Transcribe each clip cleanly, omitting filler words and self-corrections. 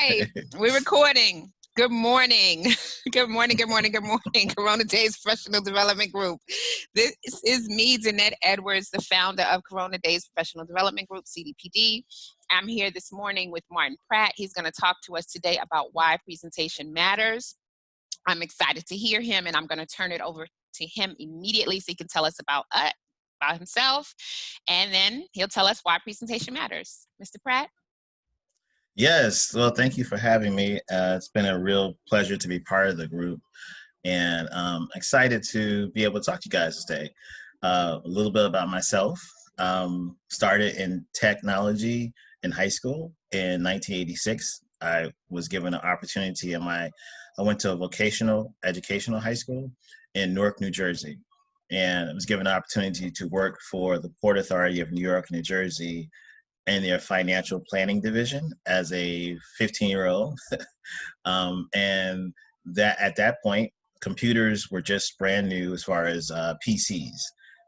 right, we're recording. Good morning. Good morning, good morning, good morning. Corona Daze Professional Development Group. This is me, Danette Edwards, the founder of Corona Daze Professional Development Group, CDPD. I'm here this morning with Martin Pratt. He's going to talk to us today about why presentation matters. I'm excited to hear him, and I'm going to turn it over to him immediately so he can tell us about himself, and then he'll tell us why presentation matters. Mr. Pratt? Yes, well, thank you for having me. It's been a real pleasure to be part of the group, and excited to be able to talk to you guys today. A little bit about myself. Started in technology in high school in 1986. I was given an opportunity I went to a vocational educational high school in Newark, New Jersey, and I was given an opportunity to work for the Port Authority of New York and New Jersey in their financial planning division as a 15-year-old. And that at that point, computers were just brand new as far as PCs.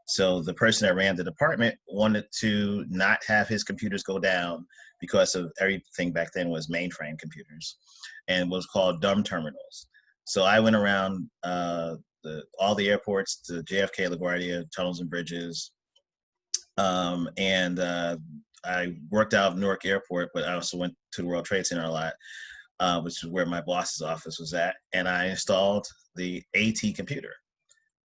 So the person that ran the department wanted to not have his computers go down because of everything back then was mainframe computers and was called dumb terminals. So I went around all the airports to JFK, LaGuardia, tunnels and bridges, and I worked out of Newark Airport, but I also went to the World Trade Center a lot, which is where my boss's office was at. And I installed the AT computer.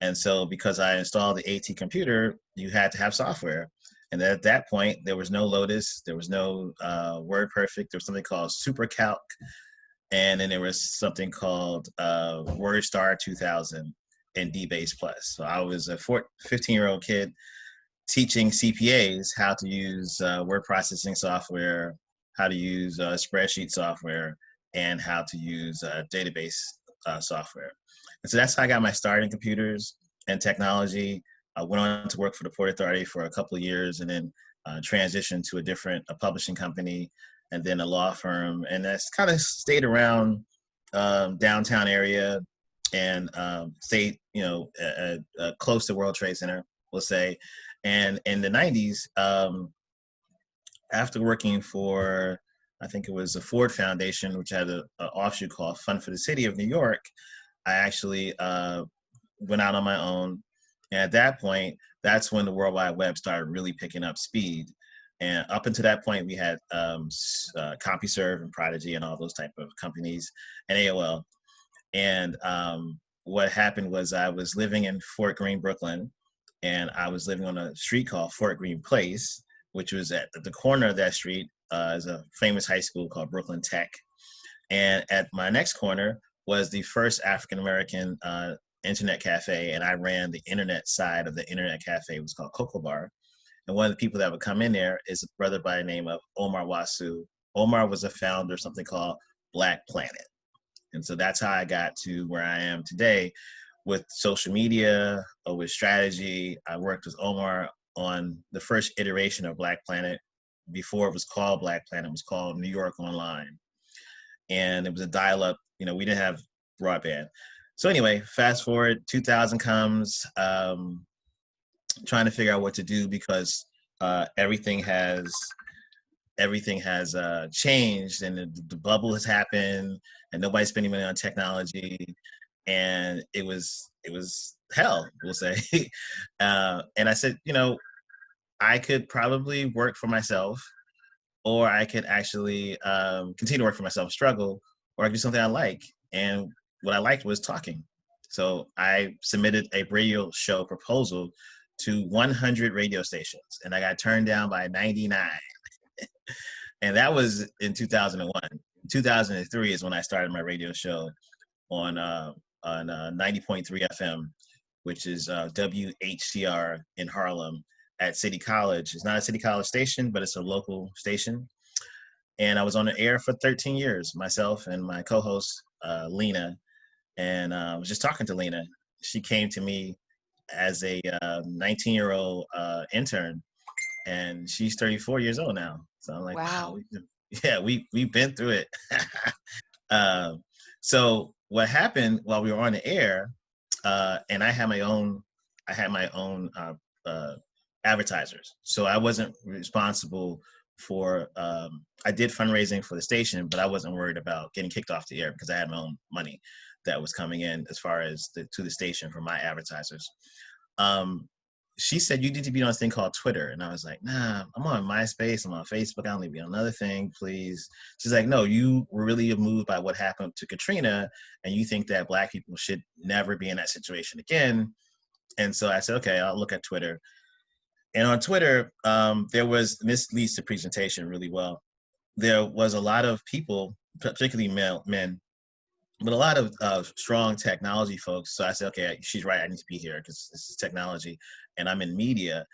And so because I installed the AT computer, you had to have software. And at that point, there was no Lotus, there was no WordPerfect, there was something called SuperCalc, and then there was something called WordStar 2000 and DBase Plus. So I was a 15-year-old kid teaching CPAs how to use word processing software, how to use spreadsheet software, and how to use database software. And so that's how I got my start in computers and technology. I went on to work for the Port Authority for a couple of years, and then transitioned to a publishing company, and then a law firm. And that's kind of stayed around downtown area and stayed, close to World Trade Center, we'll say. And in the 90s, after working for, I think it was the Ford Foundation, which had an offshoot called Fund for the City of New York, I actually went out on my own. And at that point, that's when the World Wide Web started really picking up speed. And up until that point, we had CompuServe and Prodigy and all those type of companies, and AOL. And what happened was I was living in Fort Greene, Brooklyn, and I was living on a street called Fort Greene Place, which was at the corner of that street is a famous high school called Brooklyn Tech. And at my next corner was the first African-American internet cafe, and I ran the internet side of the internet cafe. It was called Cocoa Bar. And one of the people that would come in there is a brother by the name of Omar Wasu. Omar was a founder of something called Black Planet. And so that's how I got to where I am today with social media, with strategy. I worked with Omar on the first iteration of Black Planet. Before it was called Black Planet, it was called New York Online. And it was a dial-up, we didn't have broadband. So anyway, fast forward, 2000 comes, trying to figure out what to do because everything has changed, and the bubble has happened, and nobody's spending money on technology, and it was hell, we'll say. And I said, I could probably work for myself, or I could actually continue to work for myself, struggle, or I could do something I like. And what I liked was talking. So I submitted a radio show proposal to 100 radio stations, and I got turned down by 99. And that was in 2001. 2003 is when I started my radio show on 90.3 FM, which is WHCR in Harlem at City College. It's not a City College station, but it's a local station. And I was on the air for 13 years, myself and my co-host, Lena. And I was just talking to Lena. She came to me as a 19-year-old intern, and she's 34 years old now. So I'm like, wow, we've been through it. So what happened while we were on the air, and I had my own advertisers. So I wasn't responsible for I did fundraising for the station, but I wasn't worried about getting kicked off the air because I had my own money that was coming in as far as to the station from my advertisers. Um, she said, you need to be on this thing called Twitter. And I was like, nah, I'm on MySpace, I'm on Facebook, I don't need to be on another thing, please. She's like, no, you were really moved by what happened to Katrina, and you think that Black people should never be in that situation again. And so I said, okay, I'll look at Twitter. And on Twitter, there was, and this leads to presentation really well, there was a lot of people, particularly men, but a lot of strong technology folks. So I said, okay, she's right. I need to be here because this is technology and I'm in media.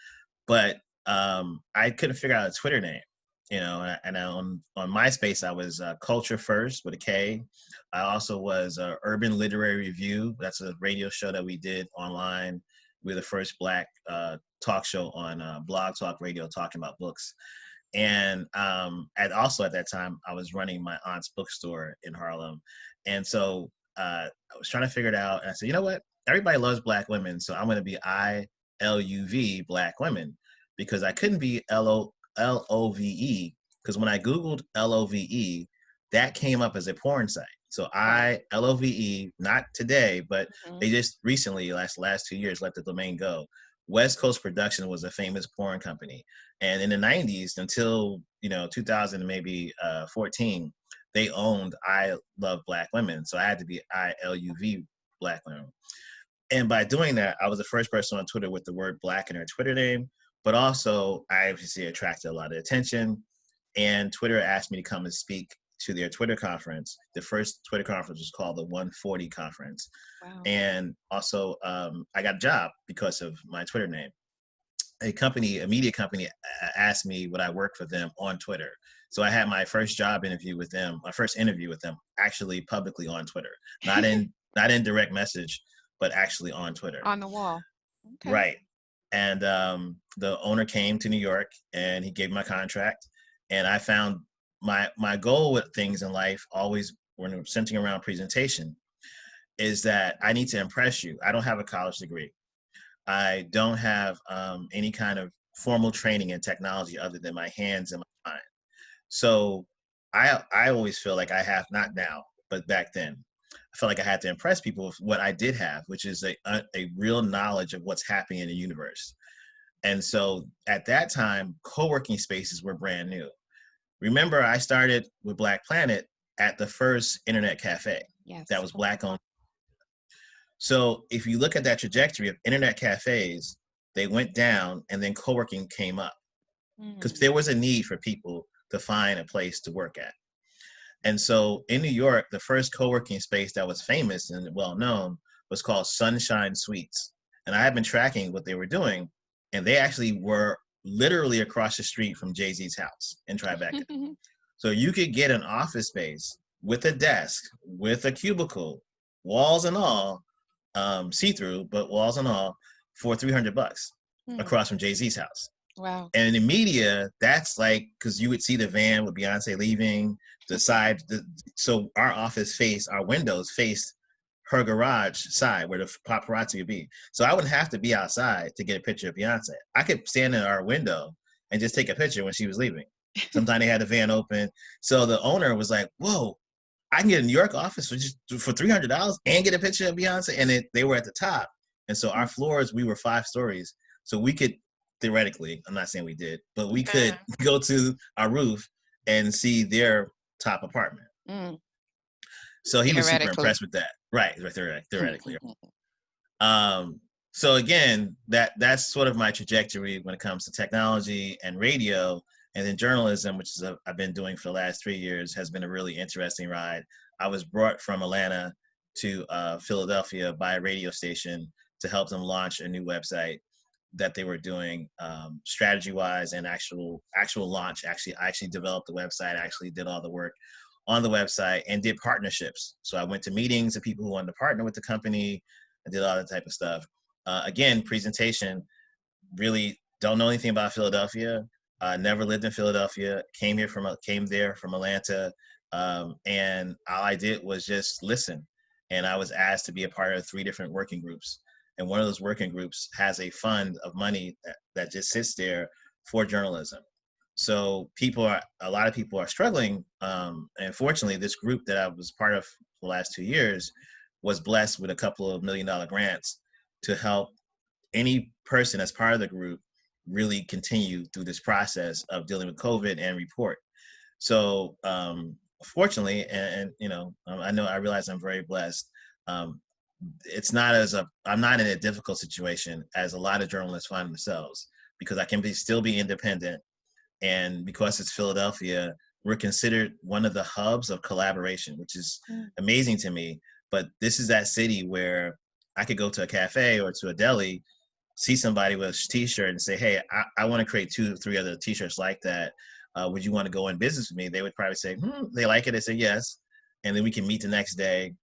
But I couldn't figure out a Twitter name, you know, and on MySpace, I was Culture First with a K. I also was Urban Literary Review. That's a radio show that we did online. We were the first Black talk show on Blog Talk Radio talking about books. And also at that time, I was running my aunt's bookstore in Harlem. And so I was trying to figure it out. And I said, you know what? Everybody loves Black women. So I'm going to be ILUV, Black women, because I couldn't be LOVE. Because when I Googled LOVE, that came up as a porn site. So LOVE, not today, but they just recently, last 2 years, let the domain go. West Coast Production was a famous porn company. And in the 90s until, 2000, maybe 14, they owned I Love Black Women. So I had to be ILUV Black Women. And by doing that, I was the first person on Twitter with the word Black in her Twitter name, but also I obviously attracted a lot of attention. And Twitter asked me to come and speak to their Twitter conference. The first Twitter conference was called the 140 conference. Wow. And also I got a job because of my Twitter name. A media company asked me would I work for them on Twitter. So I had my first interview with them actually publicly on Twitter, not in direct message, but actually on Twitter. On the wall. Okay. Right. And the owner came to New York and he gave me my contract. And I found my goal with things in life, always when centering around presentation, is that I need to impress you. I don't have a college degree. I don't have any kind of formal training in technology other than my hands and my mind. So I always feel like I have, not now, but back then, I felt like I had to impress people with what I did have, which is a real knowledge of what's happening in the universe. And so at that time, co-working spaces were brand new. Remember, I started with Black Planet at the first internet cafe. Yes. That was Black owned. So if you look at that trajectory of internet cafes, they went down and then co-working came up because there was a need for people to find a place to work at. And so in New York, the first co-working space that was famous and well-known was called Sunshine Suites. And I had been tracking what they were doing, and they actually were literally across the street from Jay-Z's house in Tribeca. So you could get an office space with a desk, with a cubicle, walls and all, see-through, but walls and all, for $300 across from Jay-Z's house. Wow. And in the media, that's like, because you would see the van with Beyonce leaving, the side, so our windows faced her garage side where the paparazzi would be. So I wouldn't have to be outside to get a picture of Beyonce. I could stand in our window and just take a picture when she was leaving. Sometimes they had the van open. So the owner was like, whoa, I can get a New York office for $300 and get a picture of Beyonce. And they were at the top. And so our floors, we were 5 stories. So we could theoretically, I'm not saying we did, but we could go to our roof and see their top apartment. So he was super impressed with that. Right, theoretically. So again, that's sort of my trajectory when it comes to technology and radio. And then journalism, which is I've been doing for the last 3 years, has been a really interesting ride. I was brought from Atlanta to Philadelphia by a radio station to help them launch a new website that they were doing strategy-wise and actual launch. I actually developed the website, actually did all the work on the website and did partnerships. So I went to meetings of people who wanted to partner with the company and did all that type of stuff. Again, presentation, really don't know anything about Philadelphia. Never lived in Philadelphia, came there from Atlanta. And all I did was just listen. And I was asked to be a part of 3 different working groups. And one of those working groups has a fund of money that just sits there for journalism. So a lot of people are struggling. And fortunately, this group that I was part of the last 2 years was blessed with a couple of $1 million grants to help any person as part of the group really continue through this process of dealing with COVID and report. So fortunately, I realize I'm very blessed. Um, I'm not in a difficult situation as a lot of journalists find themselves, because I can still be independent, and because it's Philadelphia, we're considered one of the hubs of collaboration, which is amazing to me. But this is that city where I could go to a cafe or to a deli, see somebody with a t-shirt and say, hey, I want to create 2 or 3 other t-shirts like that. Would you want to go in business with me? They would probably say, they like it. They say yes. And then we can meet the next day.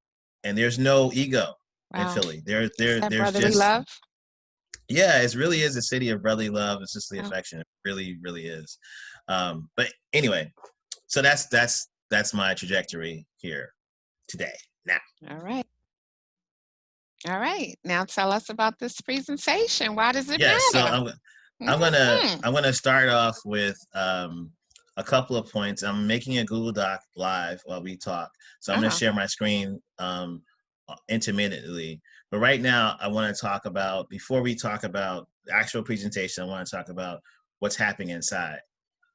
And there's no ego in Wow. Philly. Is that There's brotherly just, love? yeah, it really is a city of brotherly love and sisterly Oh, affection. It really, really is. But anyway, so that's my trajectory here today. Now, all right. All right. Now tell us about this presentation. Why does it yes. So matter? Mm-hmm. I'm gonna start off with a couple of points. I'm making a Google Doc live while we talk, so I'm gonna Oh, share my screen intermittently. But right now, I want to talk about, before we talk about the actual presentation, I want to talk about what's happening inside.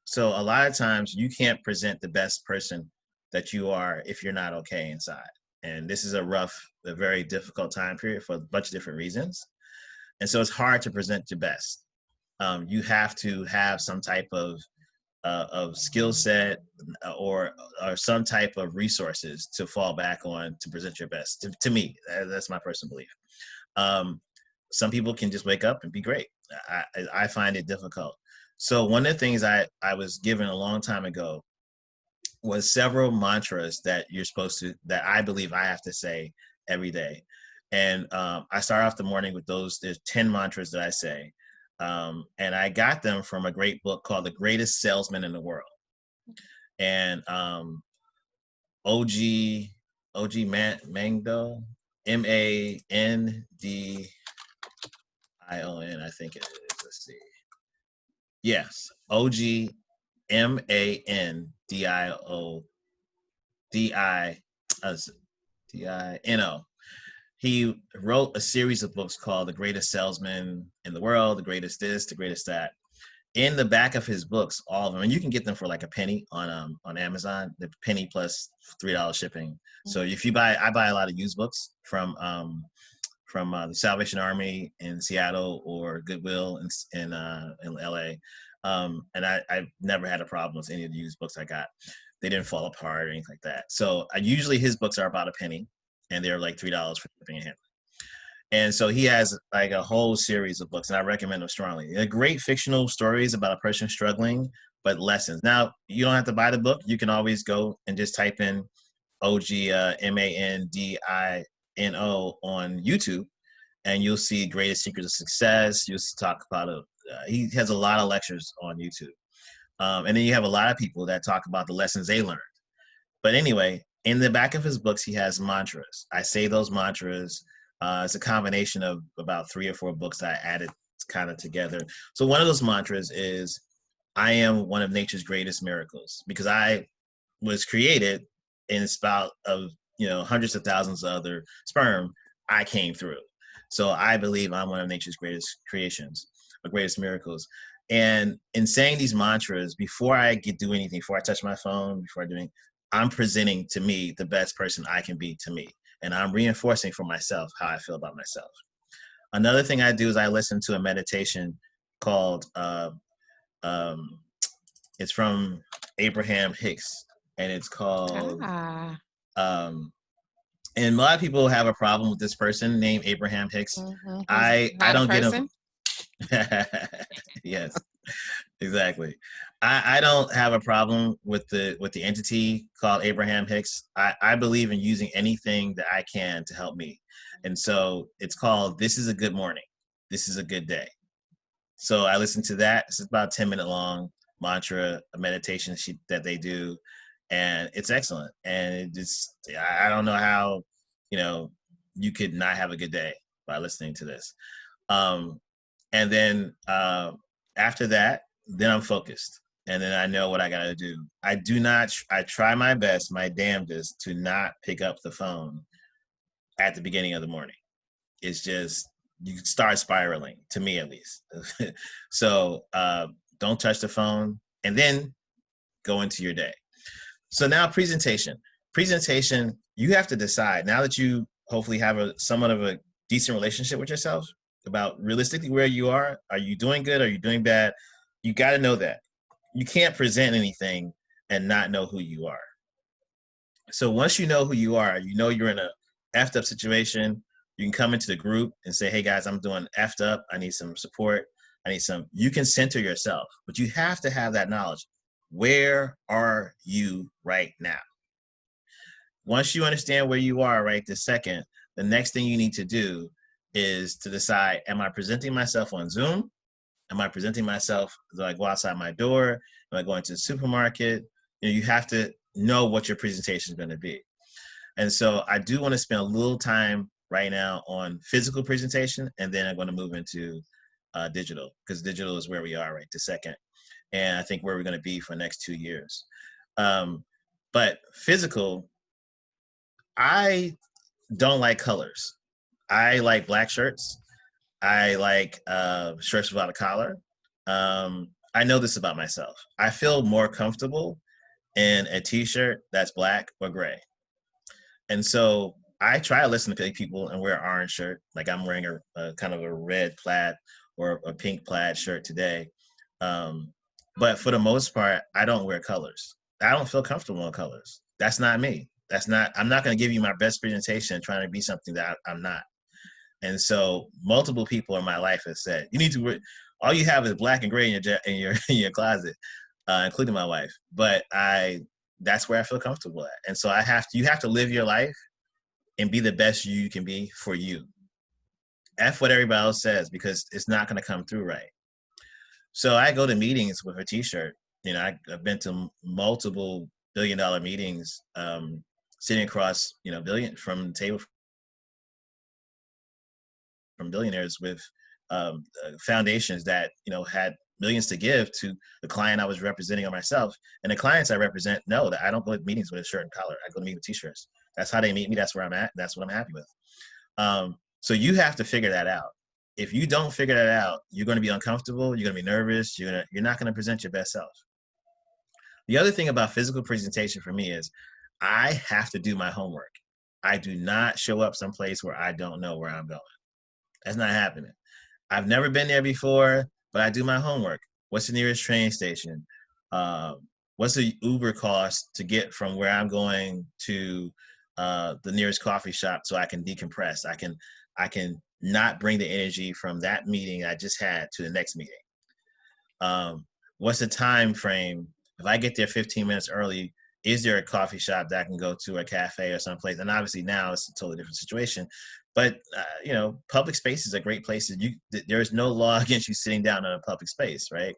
So a lot of times you can't present the best person that you are if you're not okay inside. And this is a very difficult time period for a bunch of different reasons. And so it's hard to present your best. You have to have some type of skill set, or some type of resources to fall back on to present your best. To me, that's my personal belief. Um, some people can just wake up and be great. I find it difficult. So one of the things I was given a long time ago was several mantras that I believe I have to say every day. And I start off the morning with those. There's 10 mantras that I say. And I got them from a great book called The Greatest Salesman in the World. And OG, Mangdo, Mandion, I think it is. Let's see. Yes, Mandio, Dino. He wrote a series of books called The Greatest Salesman in the World, The Greatest This, The Greatest That. In the back of his books, all of them, and you can get them for like a penny on Amazon. The penny plus $3 shipping. So if you I buy a lot of used books from the Salvation Army in Seattle or Goodwill in LA. And I've never had a problem with any of the used books I got. They didn't fall apart or anything like that. So usually his books are about a penny, and they're like $3 for shipping and handling. And so he has like a whole series of books, and I recommend them strongly. They're great fictional stories about a person struggling, but lessons. Now, you don't have to buy the book. You can always go and just type in OG Mandino on YouTube, and you'll see Greatest Secrets of Success. You'll talk about he has a lot of lectures on YouTube. And then you have a lot of people that talk about the lessons they learned. But anyway, in the back of his books, he has mantras. I say those mantras. It's a combination of about 3 or 4 books I added kind of together. So one of those mantras is, I am one of nature's greatest miracles, because I was created in a spout of, hundreds of thousands of other sperm. I came through. So I believe I'm one of nature's greatest creations, or greatest miracles. And in saying these mantras, before I do anything, before I touch my phone, before I do anything, I'm presenting to me the best person I can be to me. And I'm reinforcing for myself how I feel about myself. Another thing I do is I listen to a meditation called, um, it's from Abraham Hicks, and it's called, ah. um, and a lot of people have a problem with this person named Abraham Hicks. Mm-hmm. He's I not a don't get person. him. Yes, exactly. I don't have a problem with the entity called Abraham Hicks. I believe in using anything that I can to help me. And so it's called This is a Good Morning. This is a Good Day. So I listen to that. It's about 10-minute long mantra, a meditation sheet that they do. And it's excellent. And it just, I don't know how, you could not have a good day by listening to this. And then after that, then I'm focused. and then I know what I gotta do. I try my best, my damnedest, to not pick up the phone at the beginning of the morning. It's just, you start spiraling, to me at least. So don't touch the phone, and then go into your day. So now presentation. Presentation, you have to decide, now that you hopefully have somewhat of a decent relationship with yourself, about realistically where you are. Are you doing good? Are you doing bad? You got to know that. You can't present anything and not know who you are. So once you know who you are, you know you're in a effed up situation, you can come into the group and say, hey guys, I'm doing effed up. I need some support. You can center yourself, but you have to have that knowledge. Where are you right now? Once you understand where you are right this second, the next thing you need to do is to decide, am I presenting myself on Zoom? Am I presenting myself, do I go outside my door? Am I going to the supermarket? You have to know what your presentation is going to be. And so I do want to spend a little time right now on physical presentation, and then I'm going to move into digital, because digital is where we are right this second. And I think where we're going to be for the next 2 years. But physical, I don't like colors. I like black shirts. I like shirts without a collar. I know this about myself. I feel more comfortable in a t-shirt that's black or gray. And so I try to listen to people and wear an orange shirt. Like I'm wearing a kind of a red plaid or a pink plaid shirt today. But for the most part, I don't wear colors. I don't feel comfortable in colors. That's not me. I'm not going to give you my best presentation trying to be something that I'm not. And so multiple people in my life have said, you need to wear, all you have is black and gray in your closet, including my wife. But that's where I feel comfortable at. And so you have to live your life and be the best you can be for you. F what everybody else says, because it's not going to come through right. So I go to meetings with a t-shirt. I've been to multiple billion-dollar meetings, sitting across, from the table from billionaires with foundations that, had millions to give to the client I was representing or myself. And the clients I represent know that I don't go to meetings with a shirt and collar. I go to meet with t-shirts. That's how they meet me. That's where I'm at. That's what I'm happy with. So you have to figure that out. If you don't figure that out, you're going to be uncomfortable. You're going to be nervous. You're not going to present your best self. The other thing about physical presentation for me is I have to do my homework. I do not show up someplace where I don't know where I'm going. That's not happening. I've never been there before, but I do my homework. What's the nearest train station? What's the Uber cost to get from where I'm going to the nearest coffee shop so I can decompress? I can not bring the energy from that meeting I just had to the next meeting. What's the time frame? If I get there 15 minutes early, is there a coffee shop that I can go to, a cafe or someplace? And obviously now it's a totally different situation. But public space is a great place. There is no law against you sitting down in a public space, right?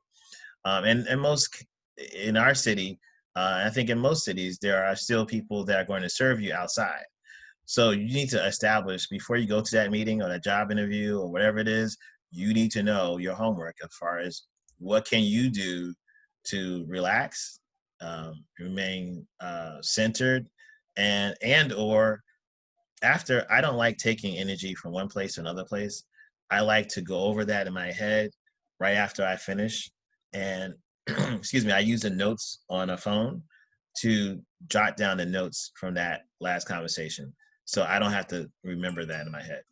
And in our city, I think in most cities, there are still people that are going to serve you outside. So you need to establish, before you go to that meeting or that job interview or whatever it is, you need to know your homework as far as what can you do to relax, remain centered, and or after. I don't like taking energy from one place to another place. I like to go over that in my head right after I finish. And excuse me, I use the notes on a phone to jot down the notes from that last conversation, so I don't have to remember that in my head.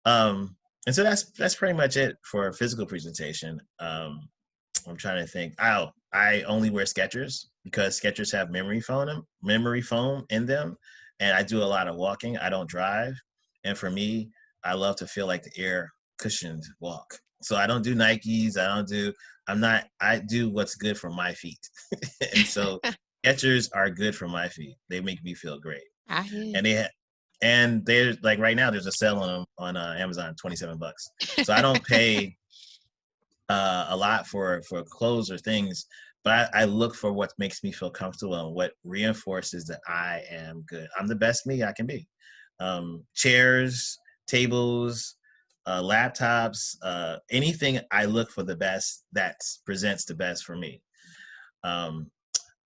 And so that's pretty much it for a physical presentation. I'm trying to think. I only wear Skechers because Skechers have memory foam in them, and I do a lot of walking. I don't drive, and for me, I love to feel like the air cushioned walk. So I don't do Nikes. I do what's good for my feet, and so Skechers are good for my feet. They make me feel great, and they're like right now. There's a sale on them on Amazon, $27. So I don't pay a lot for clothes or things, but I look for what makes me feel comfortable and what reinforces that I am good. I'm the best me I can be. Chairs, tables, laptops, anything. I look for the best that presents the best for me.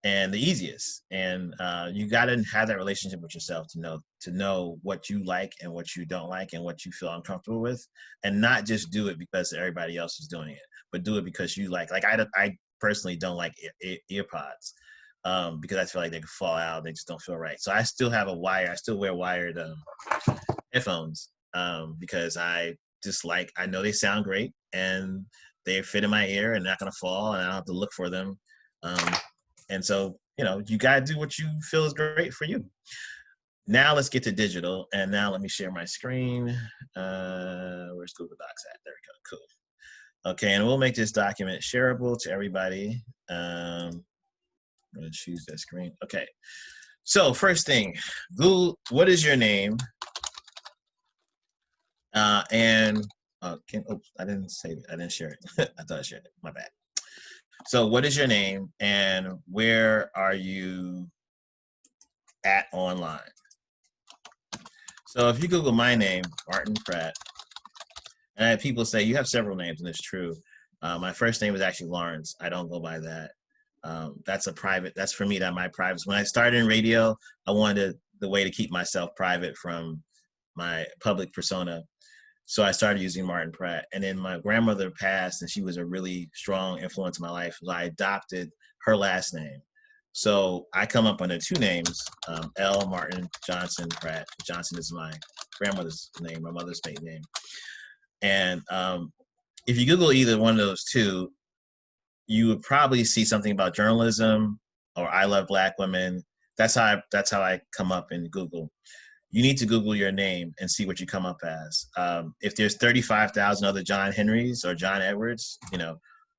And the easiest. And you got to have that relationship with yourself to know what you like and what you don't like and what you feel uncomfortable with, and not just do it because everybody else is doing it, but do it because you like. Like I personally don't like earpods because I feel like they could fall out. They just don't feel right. So I still have a wire. I still wear wired headphones because I just like. I know they sound great and they fit in my ear and not gonna fall, and I don't have to look for them. And so, you got to do what you feel is great for you. Now let's get to digital. And now let me share my screen. Where's Google Docs at? There we go. Cool. Okay, and we'll make this document shareable to everybody. I'm going to choose that screen. Okay. So first thing, Google, what is your name? And oops, I didn't say it. I didn't share it. I thought I shared it. My bad. So what is your name and where are you at online? So if you Google my name, Martin Pratt, and I have people say, you have several names, and it's true. My first name is actually Lawrence. I don't go by that. That's for me, my private. When I started in radio, I wanted the way to keep myself private from my public persona. So I started using Martin Pratt. And then my grandmother passed, and she was a really strong influence in my life. So I adopted her last name. So I come up under two names, L. Martin Johnson Pratt. Johnson is my grandmother's name, my mother's maiden name. And if you Google either one of those two, you would probably see something about journalism or I love Black women. That's how I come up in Google. You need to Google your name and see what you come up as. If there's 35,000 other John Henrys or John Edwards,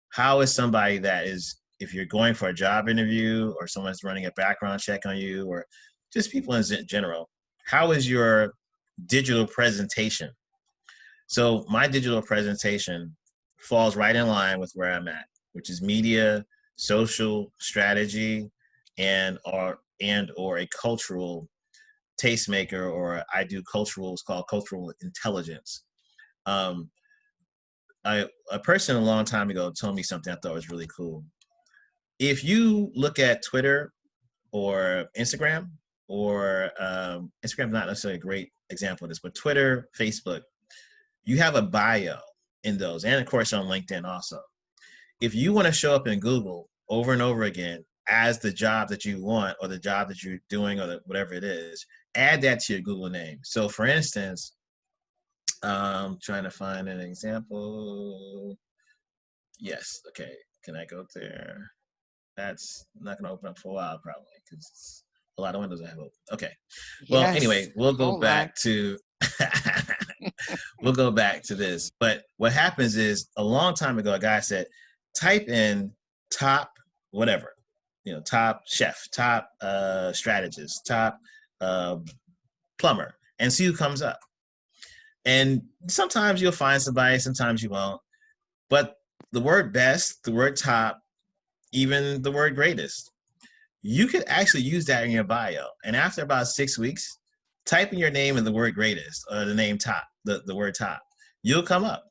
how is somebody that is, if you're going for a job interview or someone's running a background check on you or just people in general, how is your digital presentation? So my digital presentation falls right in line with where I'm at, which is media, social strategy, and or a cultural tastemaker, or I do it's called cultural intelligence. A person a long time ago told me something I thought was really cool. If you look at Twitter or Instagram, or Instagram is not necessarily a great example of this, but Twitter, Facebook, you have a bio in those, and of course on LinkedIn also. If you want to show up in Google over and over again as the job that you want or the job that you're doing or whatever it is, add that to your Google name. So for instance, I'm trying to find an example. Yes, okay, can I go there? That's not gonna open up for a while probably because a lot of windows I have open. Okay, well, Yes. anyway, we'll go back to we'll go back to this. But what happens is a long time ago, a guy said, type in top whatever, top chef, top strategist, top plumber, and see who comes up. And sometimes you'll find somebody, sometimes you won't. But the word best, the word top, even the word greatest, you could actually use that in your bio. And after about 6 weeks, type in your name and the word greatest or the name top, the word top, you'll come up.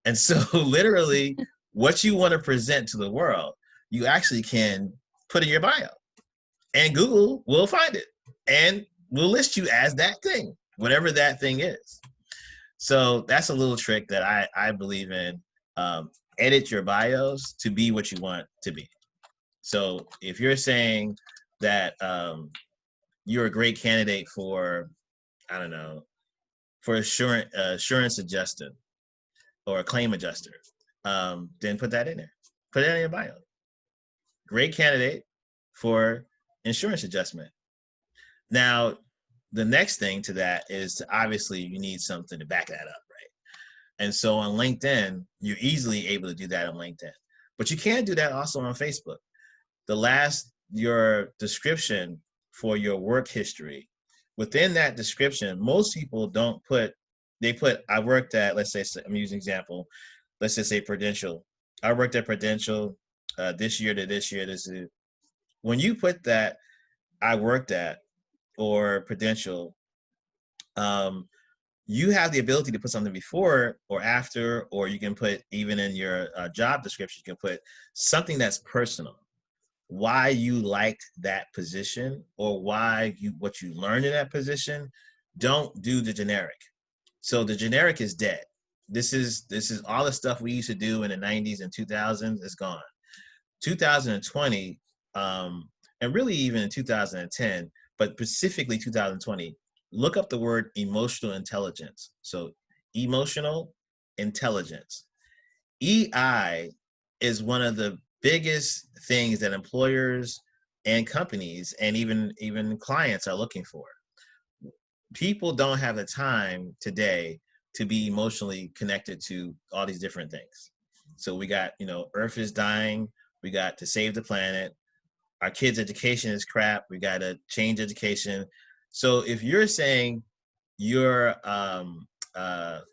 And so literally what you want to present to the world, you actually can put in your bio, and Google will find it and will list you as that thing, whatever that thing is. So that's a little trick that I believe in. Edit your bios to be what you want to be. So if you're saying that you're a great candidate for, I don't know, for assurance adjuster or a claim adjuster, then put that in there. Put it in your bio. Great candidate for insurance adjustment. Now, the next thing to that is obviously you need something to back that up, right? And so on LinkedIn, you're easily able to do that on LinkedIn. But you can do that also on Facebook. Your description for your work history, within that description, most people don't put, I worked at, let's say, I'm using an example, let's just say Prudential. I worked at Prudential this year to this year. When you put that, I worked at, or Prudential, you have the ability to put something before or after, or you can put even in your job description, you can put something that's personal. Why you liked that position, or why you what you learned in that position. Don't do the generic. So the generic is dead. This is all the stuff we used to do in the 90s and 2000s is gone. 2020, and really even in 2010, but specifically 2020, look up the word emotional intelligence. So emotional intelligence. EI is one of the biggest things that employers and companies and even clients are looking for. People don't have the time today to be emotionally connected to all these different things. So we got, Earth is dying. We got to save the planet. Our kids' education is crap. We got to change education. So if you're saying you're,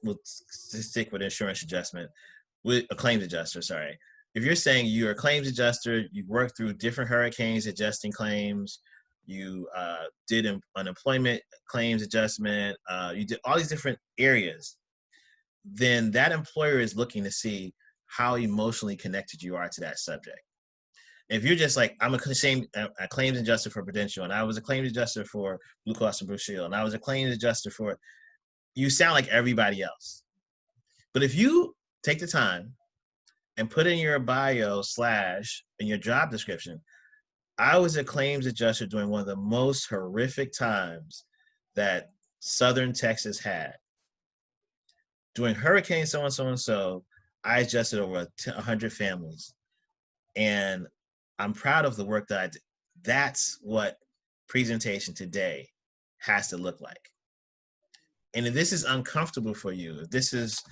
we'll stick with insurance adjustment, with a claims adjuster, sorry. If you're saying you're a claims adjuster, you work through different hurricanes adjusting claims, you did unemployment claims adjustment, you did all these different areas, then that employer is looking to see how emotionally connected you are to that subject. If you're just like, I'm a claims adjuster for Prudential, and I was a claims adjuster for Blue Cross and Blue Shield, and I was a claims adjuster for, you sound like everybody else. But if you take the time and put in your bio / in your job description, I was a claims adjuster during one of the most horrific times that Southern Texas had. During Hurricane so and so and so, I adjusted over 100 families. And I'm proud of the work that I did. That's what presentation today has to look like. And if this is uncomfortable for you, if this is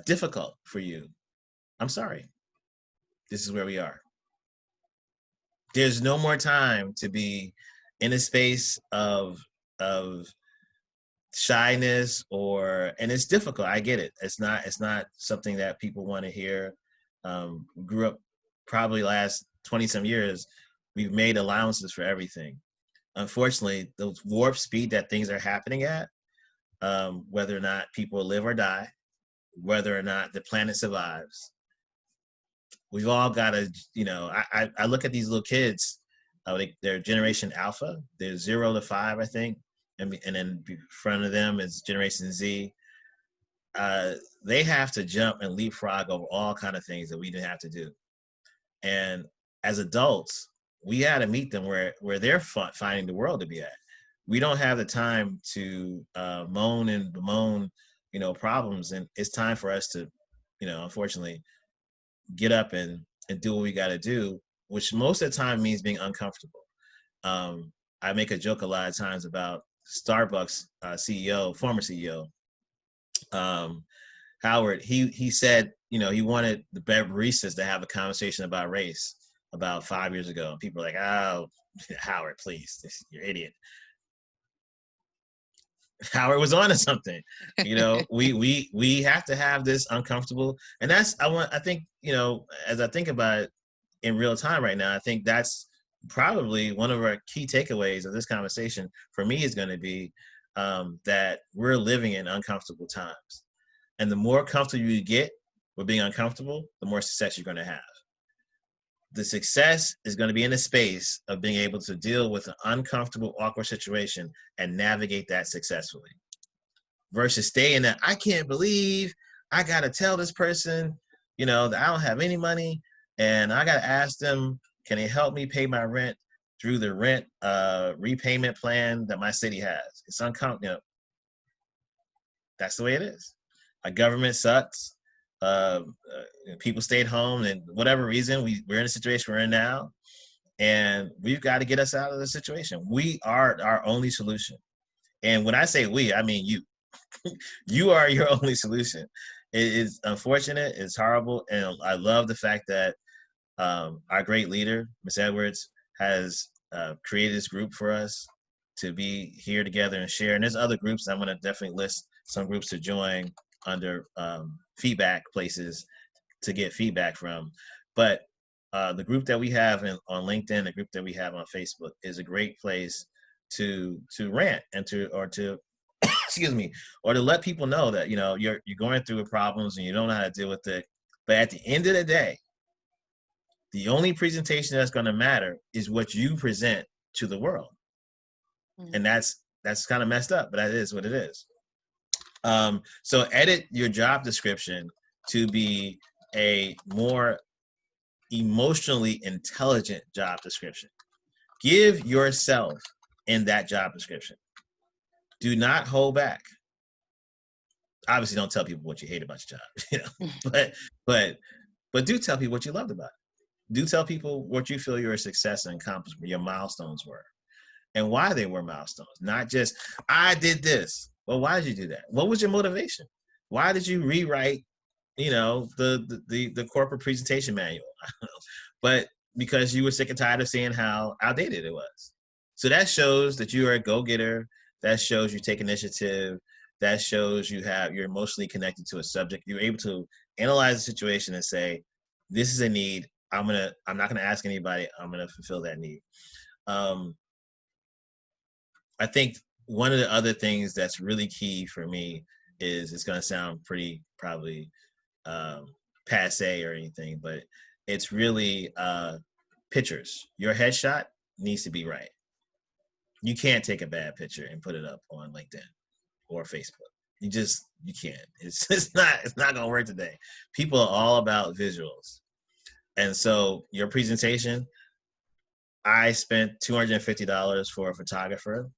difficult for you, I'm sorry. This is where we are. There's no more time to be in a space of shyness, and it's difficult. I get it. It's not something that people want to hear. Grew up probably last 20 some years, we've made allowances for everything. Unfortunately, the warp speed that things are happening at, whether or not people live or die, whether or not the planet survives, we've all got to, I look at these little kids, they're Generation Alpha, they're 0 to 5, I think, and then in front of them is Generation Z. They have to jump and leapfrog over all kind of things that we didn't have to do. And as adults, we got to meet them where they're finding the world to be at. We don't have the time to moan and bemoan, problems. And it's time for us to, unfortunately, get up and do what we got to do, which most of the time means being uncomfortable. I make a joke a lot of times about Starbucks CEO, former CEO, Howard. He said, he wanted the baristas to have a conversation about race about 5 years ago. And people are like, oh, Howard, please, you're an idiot. Howard was on to something. We have to have this uncomfortable, and that's I think, as I think about it in real time right now, I think that's probably one of our key takeaways of this conversation for me is going to be that we're living in uncomfortable times. And the more comfortable you get with being uncomfortable, the more success you're going to have. The success is going to be in the space of being able to deal with an uncomfortable, awkward situation and navigate that successfully. Versus stay in that, I can't believe I got to tell this person, that I don't have any money, and I got to ask them, can they help me pay my rent through the rent repayment plan that my city has? It's uncomfortable. That's the way it is. Our government sucks. People stayed home, and whatever reason, we're in a situation we're in now, and we've got to get us out of the situation. We are our only solution. And when I say we, I mean you. You are your only solution. It is unfortunate. It's horrible. And I love the fact that our great leader, Ms. Edwards, has created this group for us to be here together and share. And there's other groups. I'm going to definitely list some groups to join under feedback places to get feedback from. But the group that we have on LinkedIn, the group that we have on Facebook is a great place to rant and to excuse me, or to let people know that you're going through problems and you don't know how to deal with it. But at the end of the day, the only presentation that's going to matter is what you present to the world. And that's kind of messed up, but that is what it is. So edit your job description to be a more emotionally intelligent job description. Give yourself in that job description. Do not hold back. Obviously, don't tell people what you hate about your job, but do tell people what you loved about it. Do tell people what you feel your success and accomplishment, your milestones were, and why they were milestones. Not just, I did this. Well, why did you do that? What was your motivation? Why did you rewrite, the corporate presentation manual? But because you were sick and tired of seeing how outdated it was. So that shows that you are a go-getter. That shows you take initiative. That shows you're emotionally connected to a subject. You're able to analyze the situation and say, this is a need. I'm not gonna ask anybody. I'm gonna fulfill that need. I think one of the other things that's really key for me is, it's gonna sound pretty probably passe or anything, but it's really pictures. Your headshot needs to be right. You can't take a bad picture and put it up on LinkedIn or Facebook. You can't. It's not gonna work today. People are all about visuals. And so your presentation, I spent $250 for a photographer.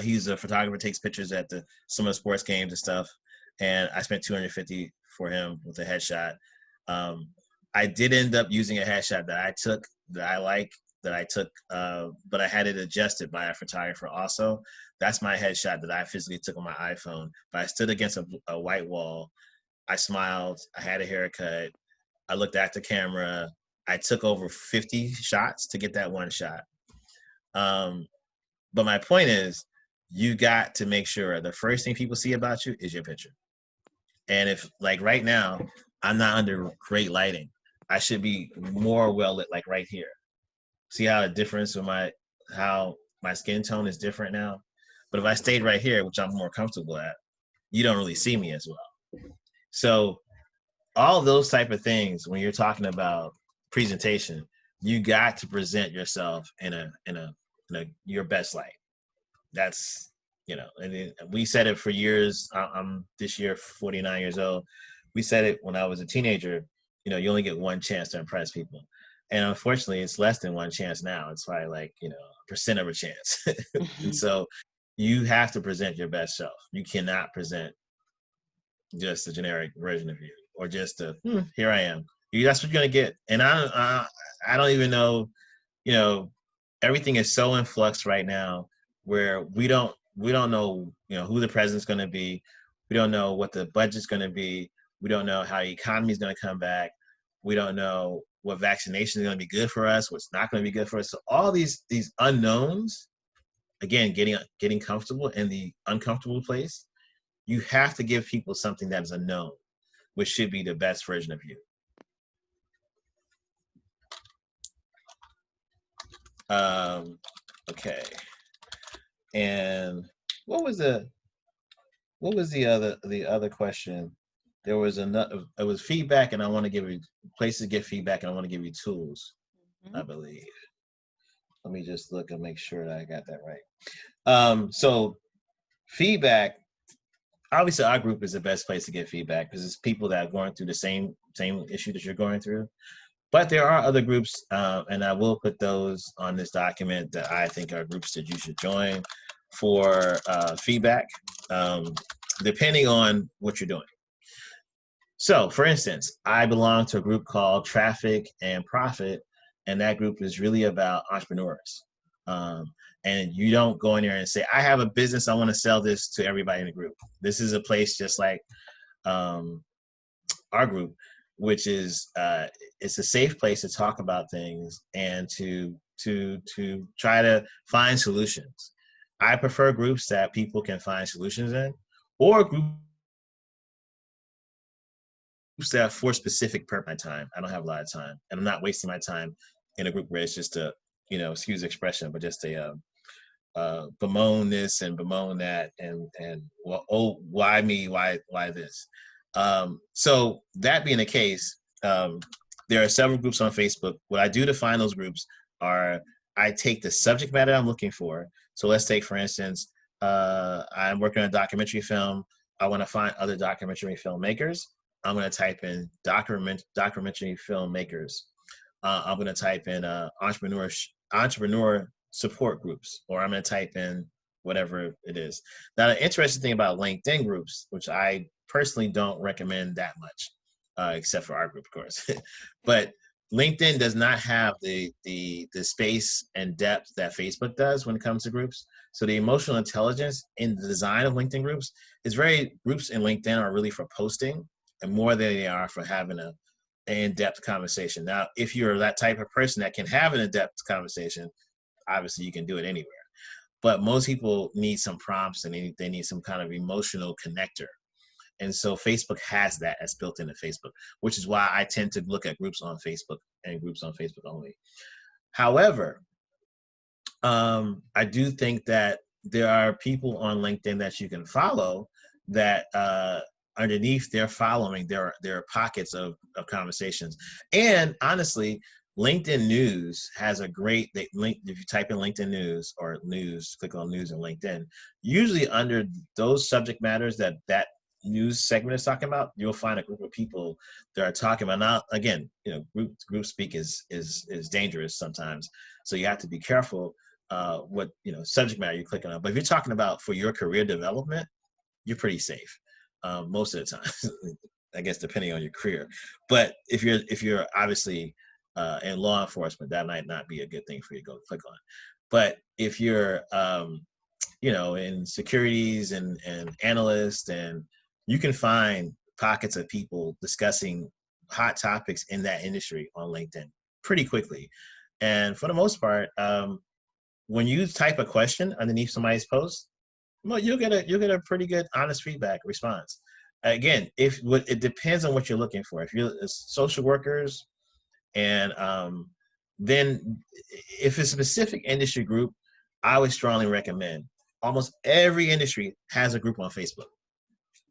He's a photographer, takes pictures at some of the sports games and stuff. And I spent $250 for him with a headshot. I did end up using a headshot that I took, that I took, but I had it adjusted by a photographer also. That's my headshot that I physically took on my iPhone. But I stood against a white wall. I smiled. I had a haircut. I looked at the camera. I took over 50 shots to get that one shot. But my point is, you got to make sure the first thing people see about you is your picture. And if, like right now, I'm not under great lighting, I should be more well lit, like right here. See how the difference with how my skin tone is different now? But if I stayed right here, which I'm more comfortable at, you don't really see me as well. So all those type of things, when you're talking about presentation, you got to present yourself in your best light. That's, and we said it for years. I'm this year 49 years old. We said it when I was a teenager. You only get one chance to impress people. And unfortunately, it's less than one chance now. It's probably like, a percent of a chance. And so you have to present your best self. You cannot present just a generic version of you, or just here I am. That's what you're going to get. And I don't even know, everything is so in flux right now, where we don't know, who the president's going to be. We don't know what the budget's going to be. We don't know how the economy is going to come back. We don't know what vaccination is going to be good for us, what's not going to be good for us. So all these unknowns, again, getting comfortable in the uncomfortable place, you have to give people something that is a known, which should be the best version of you. Okay. And what was the other question? There was it was feedback, and I want to give you places to get feedback, and I want to give you tools, I believe. Let me just look and make sure that I got that right. So feedback, obviously our group is the best place to get feedback, because it's people that are going through the same issue that you're going through. But there are other groups, and I will put those on this document, that I think are groups that you should join for feedback, depending on what you're doing. So, for instance, I belong to a group called Traffic and Profit, and that group is really about entrepreneurs. And you don't go in there and say, I have a business, I want to sell this to everybody in the group. This is a place just like our group, which is it's a safe place to talk about things and to try to find solutions. I prefer groups that people can find solutions in, or groups that for specific purpose. My time, I don't have a lot of time, and I'm not wasting my time in a group where it's just a, excuse the expression, but just bemoan this and bemoan that, and well, oh, why me? Why this? So that being the case, there are several groups on Facebook. What I do to find those groups are I take the subject matter I'm looking for. So let's take, for instance, I'm working on a documentary film. I want to find other documentary filmmakers. I'm going to type in documentary filmmakers. I'm going to type in entrepreneur support groups, or I'm going to type in whatever it is. Now, the interesting thing about LinkedIn groups, which I personally don't recommend that much, except for our group, of course, but LinkedIn does not have the space and depth that Facebook does when it comes to groups. So the emotional intelligence in the design of LinkedIn groups is groups in LinkedIn are really for posting and more than they are for having an in-depth conversation. Now, if you're that type of person that can have an in-depth conversation, obviously you can do it anywhere. But most people need some prompts and they need some kind of emotional connector. And so Facebook has that as built into Facebook, which is why I tend to look at groups on Facebook and groups on Facebook only. However, I do think that there are people on LinkedIn that you can follow that underneath their following, there are pockets of conversations. And honestly, LinkedIn News has a great link. If you type in LinkedIn News or news, click on news in LinkedIn, usually under those subject matters that news segment is talking about, you'll find a group of people that are talking about. Now, again, group speak is dangerous sometimes, so you have to be careful what subject matter you're clicking on. But if you're talking about for your career development, you're pretty safe most of the time. I guess depending on your career. But if you're obviously in law enforcement, that might not be a good thing for you to go click on. But if you're in securities and analysts, and you can find pockets of people discussing hot topics in that industry on LinkedIn pretty quickly. And for the most part, when you type a question underneath somebody's post, well, you'll get a pretty good honest feedback response. Again, it depends on what you're looking for. If you're social workers, and then if it's a specific industry group, I would strongly recommend. Almost every industry has a group on Facebook.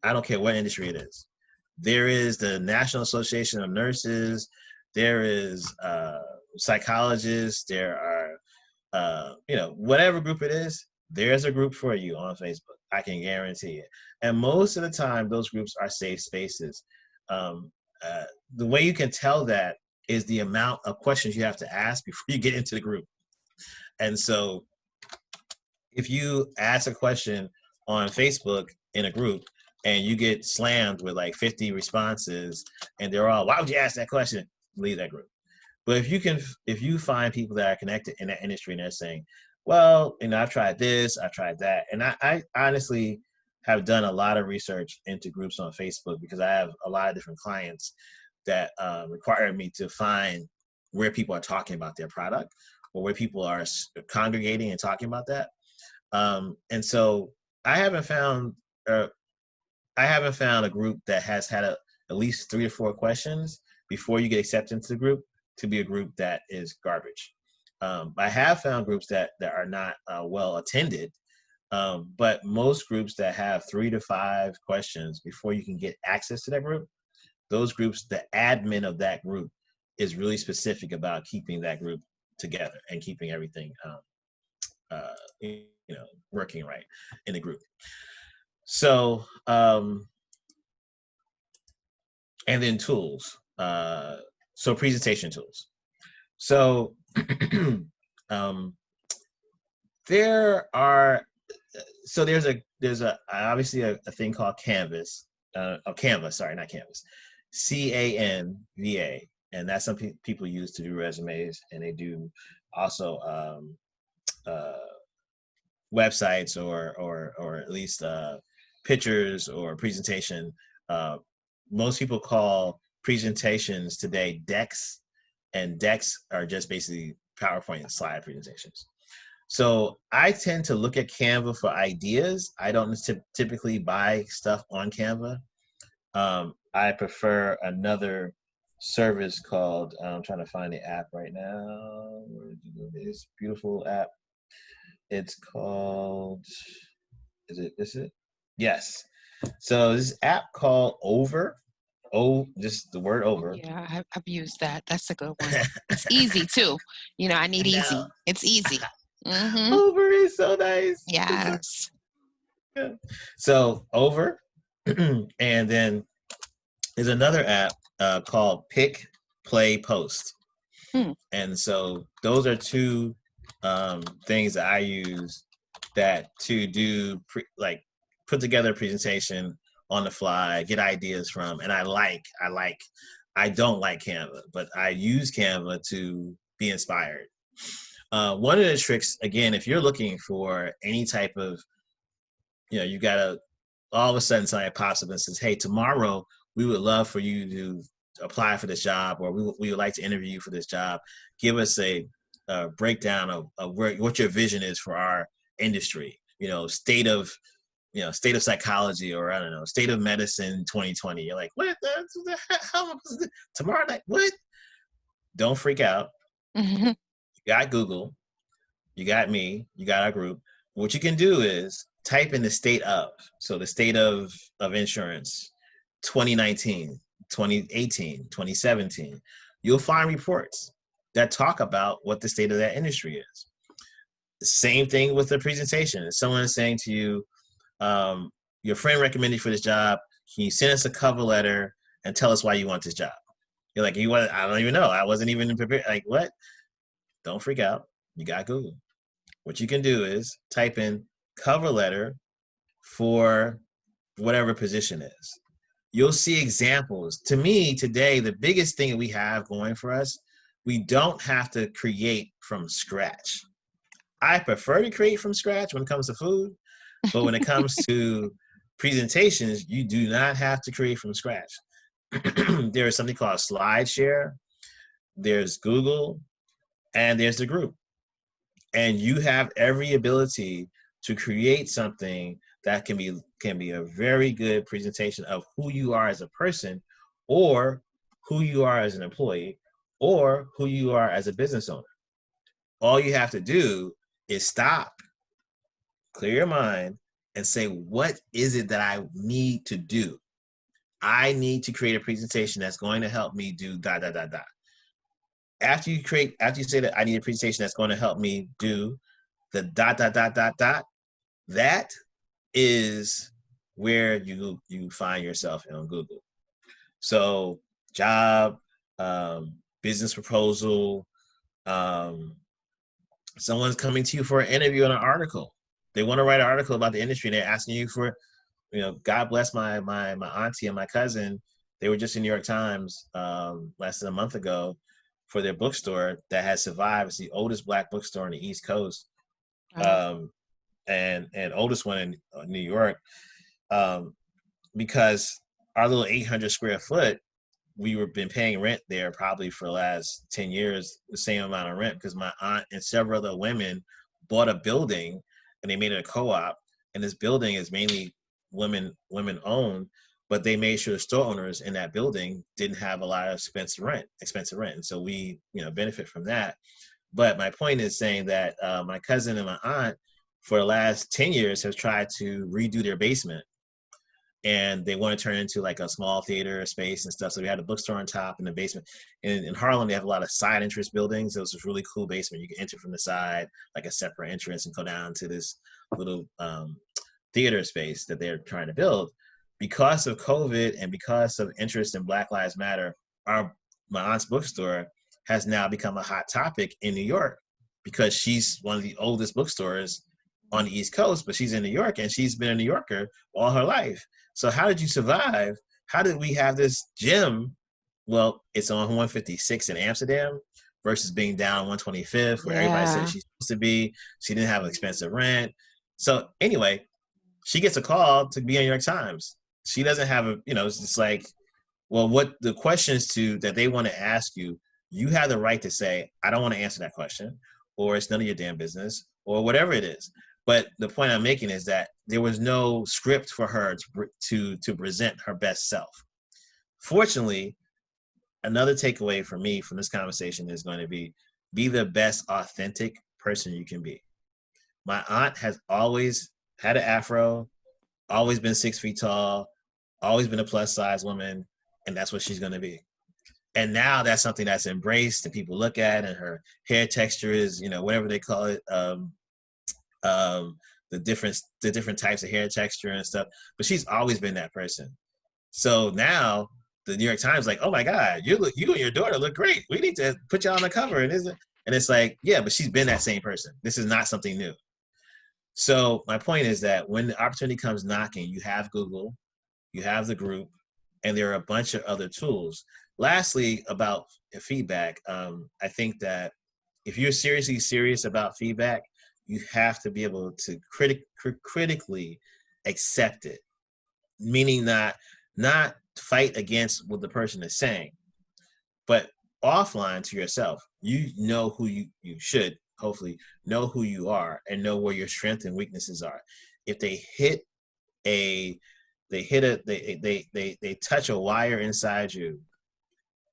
I don't care what industry it is. There is the National Association of Nurses. There is psychologists. There are, whatever group it is, there's a group for you on Facebook. I can guarantee it. And most of the time, those groups are safe spaces. The way you can tell that is the amount of questions you have to ask before you get into the group. And so if you ask a question on Facebook in a group and you get slammed with like 50 responses and they're all, why would you ask that question? Leave that group. But if you find people that are connected in that industry and they're saying, well, I've tried this, I've tried that. And I honestly have done a lot of research into groups on Facebook because I have a lot of different clients that require me to find where people are talking about their product or where people are congregating and talking about that. And so I haven't found a group that has had at least 3 or 4 questions before you get accepted into the group to be a group that is garbage. I have found groups that are not well attended, but most groups that have 3 to 5 questions before you can get access to that group, those groups, the admin of that group is really specific about keeping that group together and keeping everything working right in the group. So, and then tools. So presentation tools. So there's obviously a thing called Canvas, Canva, sorry, not Canvas, CANVA, and that's some people use to do resumes, and they do also websites or at least pictures or presentation. Most people call presentations today decks, and decks are just basically PowerPoint slide presentations. So I tend to look at Canva for ideas. I don't typically buy stuff on Canva. I prefer another service called, I'm trying to find the app right now. This beautiful app. It's called, is it? Yes. So this app called Over, just the word Oh, Over. yeah, I've used that. That's a good one. It's easy too. I need No, easy. It's easy. Mm-hmm. Over is so nice. It's so Yes. good. So Over, and then there's another app called Pick, Play, Post. Hmm. And so those are two things that I use that to do like put together a presentation on the fly, get ideas from, and I don't like Canva, but I use Canva to be inspired. One of the tricks, again, if you're looking for any type of, you gotta all of a sudden somebody pops up and says, "Hey, tomorrow we would love for you to apply for this job, or we would like to interview you for this job. Give us a breakdown of what your vision is for our industry. State of psychology, or I don't know, state of medicine 2020." You're like, "What? How tomorrow night? What?" Don't freak out. Mm-hmm. You got Google. You got me. You got our group. What you can do is type in the state of. So the state of insurance, 2019, 2018, 2017. You'll find reports that talk about what the state of that industry is. The same thing with the presentation. If someone is saying to you, your friend recommended you for this job, can you send us a cover letter and tell us why you want this job? You're like, I don't even know. I wasn't even prepared. Like, what? Don't freak out. You got Google. What you can do is type in cover letter for whatever position is. You'll see examples. To me, today, the biggest thing that we have going for us, we don't have to create from scratch. I prefer to create from scratch when it comes to food, but when it comes to presentations, you do not have to create from scratch. There is something called SlideShare, there's Google, and there's the group. And you have every ability to create something that can be a very good presentation of who you are as a person, or who you are as an employee, or who you are as a business owner. All you have to do is stop, clear your mind, and say, what is it that I need to do? I need to create a presentation that's going to help me do dot dot dot dot. After you say that I need a presentation that's going to help me do the dot dot dot dot dot, that is where you find yourself on Google. So job, business proposal, um, someone's coming to you for an interview on an article. They want to write an article about the industry. They're asking you for, God bless my auntie and my cousin. They were just in New York Times less than a month ago for their bookstore that has survived. It's the oldest Black bookstore on the East Coast. Wow. And oldest one in New York, because our little 800 square foot, we were been paying rent there probably for the last 10 years, the same amount of rent, because my aunt and several other women bought a building and they made it a co-op. And this building is mainly women owned, but they made sure the store owners in that building didn't have a lot of expensive rent. And so we, benefit from that. But my point is saying that my cousin and my aunt for the last 10 years have tried to redo their basement, and they want to turn it into like a small theater space and stuff. So we had a bookstore on top in the basement. In Harlem, they have a lot of side entrance buildings. So it's this really cool basement. You can enter from the side, like a separate entrance, and go down to this little theater space that they're trying to build. Because of COVID and because of interest in Black Lives Matter, my aunt's bookstore has now become a hot topic in New York, because she's one of the oldest bookstores on the East Coast, but she's in New York and she's been a New Yorker all her life. So how did you survive? How did we have this gym? Well, it's on 156 in Amsterdam versus being down on 125th, where everybody said Yeah. she's supposed to be. She didn't have expensive rent. So anyway, she gets a call to be on New York Times. She doesn't have it's just like, well, what the questions that they want to ask you, you have the right to say, I don't want to answer that question, or it's none of your damn business, or whatever it is. But the point I'm making is that there was no script for her to present her best self. Fortunately, another takeaway for me from this conversation is going to be the best authentic person you can be. My aunt has always had an afro, always been 6 feet tall, always been a plus size woman, and that's what she's going to be. And now that's something that's embraced and people look at, and her hair texture is, whatever they call it, um, the different types of hair texture and stuff. But she's always been that person. So now the New York Times like, oh my God, you and your daughter look great. We need to put you on the cover. And it's like, yeah, but she's been that same person. This is not something new. So my point is that when the opportunity comes knocking, you have Google, you have the group, and there are a bunch of other tools. Lastly, about feedback, I think that if you're seriously serious about feedback, you have to be able to critically accept it, meaning not fight against what the person is saying, but offline to yourself, you know who you should hopefully know who you are and know where your strengths and weaknesses are. If they touch a wire inside you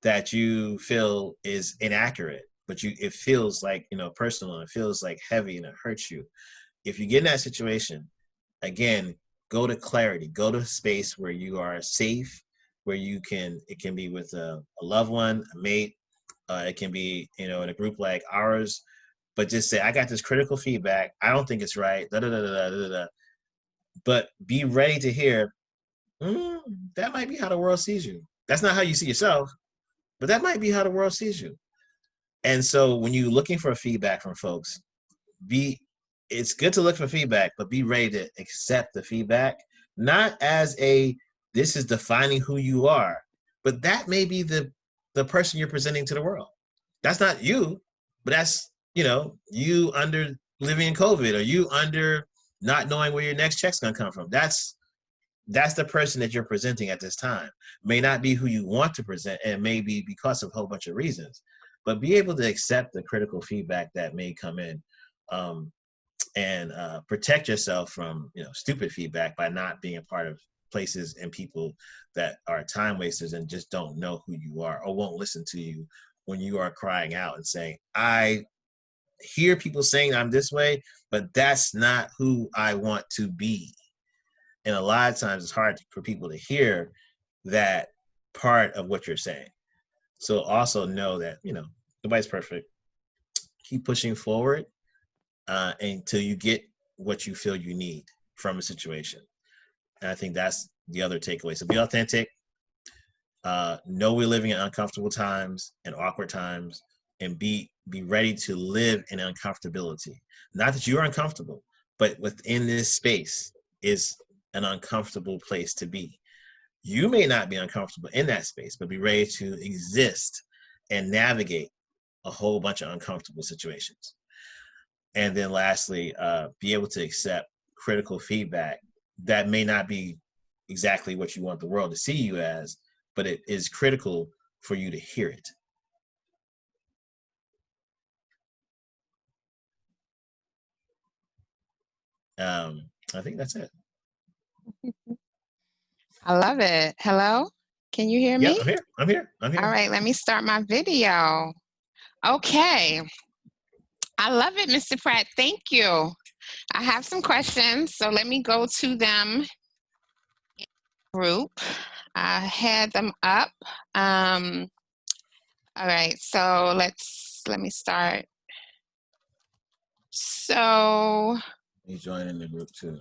that you feel is inaccurate, but it feels like, personal, and it feels like heavy and it hurts you. If you get in that situation, again, go to clarity, go to a space where you are safe, where it can be with a loved one, a mate, it can be, in a group like ours, but just say, I got this critical feedback. I don't think it's right. Da, da, da, da, da, da. But be ready to hear, that might be how the world sees you. That's not how you see yourself, but that might be how the world sees you. And so when you're looking for feedback from folks, it's good to look for feedback, but be ready to accept the feedback, not as this is defining who you are, but that may be the person you're presenting to the world. That's not you, but that's, you under living in COVID, or you under not knowing where your next check's gonna come from. That's the person that you're presenting at this time. May not be who you want to present, and may be because of a whole bunch of reasons, but be able to accept the critical feedback that may come in, and protect yourself from, stupid feedback by not being a part of places and people that are time wasters and just don't know who you are or won't listen to you when you are crying out and saying, I hear people saying I'm this way, but that's not who I want to be. And a lot of times it's hard for people to hear that part of what you're saying. So also know that, nobody's perfect. Keep pushing forward until you get what you feel you need from a situation. And I think that's the other takeaway. So be authentic. Know we're living in uncomfortable times and awkward times, and be ready to live in uncomfortability. Not that you're uncomfortable, but within this space is an uncomfortable place to be. You may not be uncomfortable in that space, but be ready to exist and navigate a whole bunch of uncomfortable situations. And then lastly, be able to accept critical feedback that may not be exactly what you want the world to see you as, but it is critical for you to hear it. I think that's it. I love it. Hello? Can you hear me? Yeah, I'm here. All right, let me start my video. Okay. I love it, Mr. Pratt. Thank you. I have some questions, so let me go to them in the group. I had them up. All right, so let me start. So you join in the group too.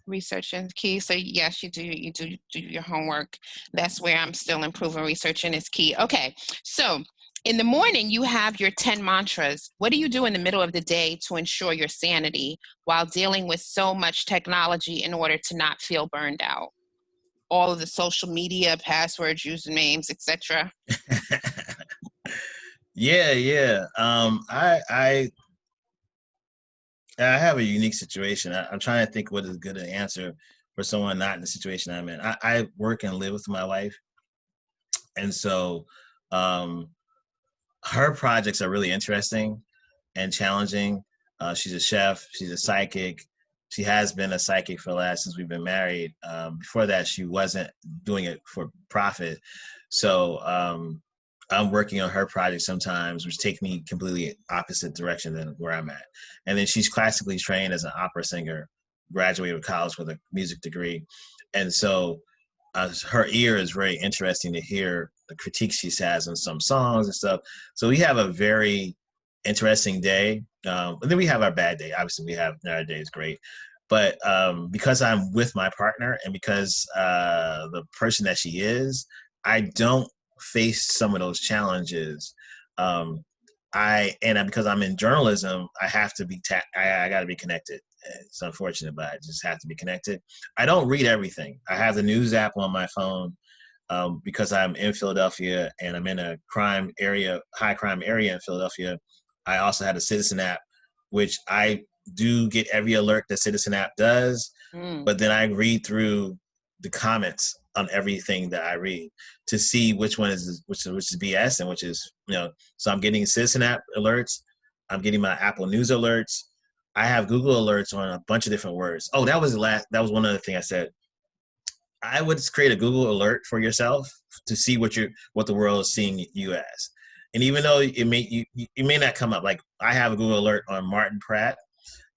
Research is key. So yes, you do your homework. That's where I'm still improving. Researching is key. Okay, so in the morning you have your 10 mantras. What do you do in the middle of the day to ensure your sanity while dealing with so much technology in order to not feel burned out? All of the social media, passwords, usernames, etc. Yeah. I have a unique situation. I'm trying to think what is good to answer for someone not in the situation I'm in. I work and live with my wife, and so her projects are really interesting and challenging. She's a chef. She's a psychic. She has been a psychic since we've been married. Before that, she wasn't doing it for profit. So I'm working on her project sometimes, which take me completely opposite direction than where I'm at. And then she's classically trained as an opera singer, graduated college with a music degree. And so her ear is very interesting to hear the critiques she has on some songs and stuff. So we have a very interesting day. And then we have our bad day. Obviously, we have our day is great. But because I'm with my partner and because the person that she is, I don't face some of those challenges. Um, because I'm in journalism, I have to be I got to be connected. It's unfortunate, but I just have to be connected. I don't read everything. I have the news app on my phone because I'm in Philadelphia and I'm in a high crime area in Philadelphia. I also had a Citizen app, which I do get every alert that Citizen app does, but then I read through the comments on everything that I read to see which one is which is BS and which is, so I'm getting Citizen app alerts. I'm getting my Apple News alerts. I have Google alerts on a bunch of different words. Oh, that was one other thing I said. I would create a Google alert for yourself to see what the world is seeing you as. And even though it may not come up, like I have a Google alert on Martin Pratt,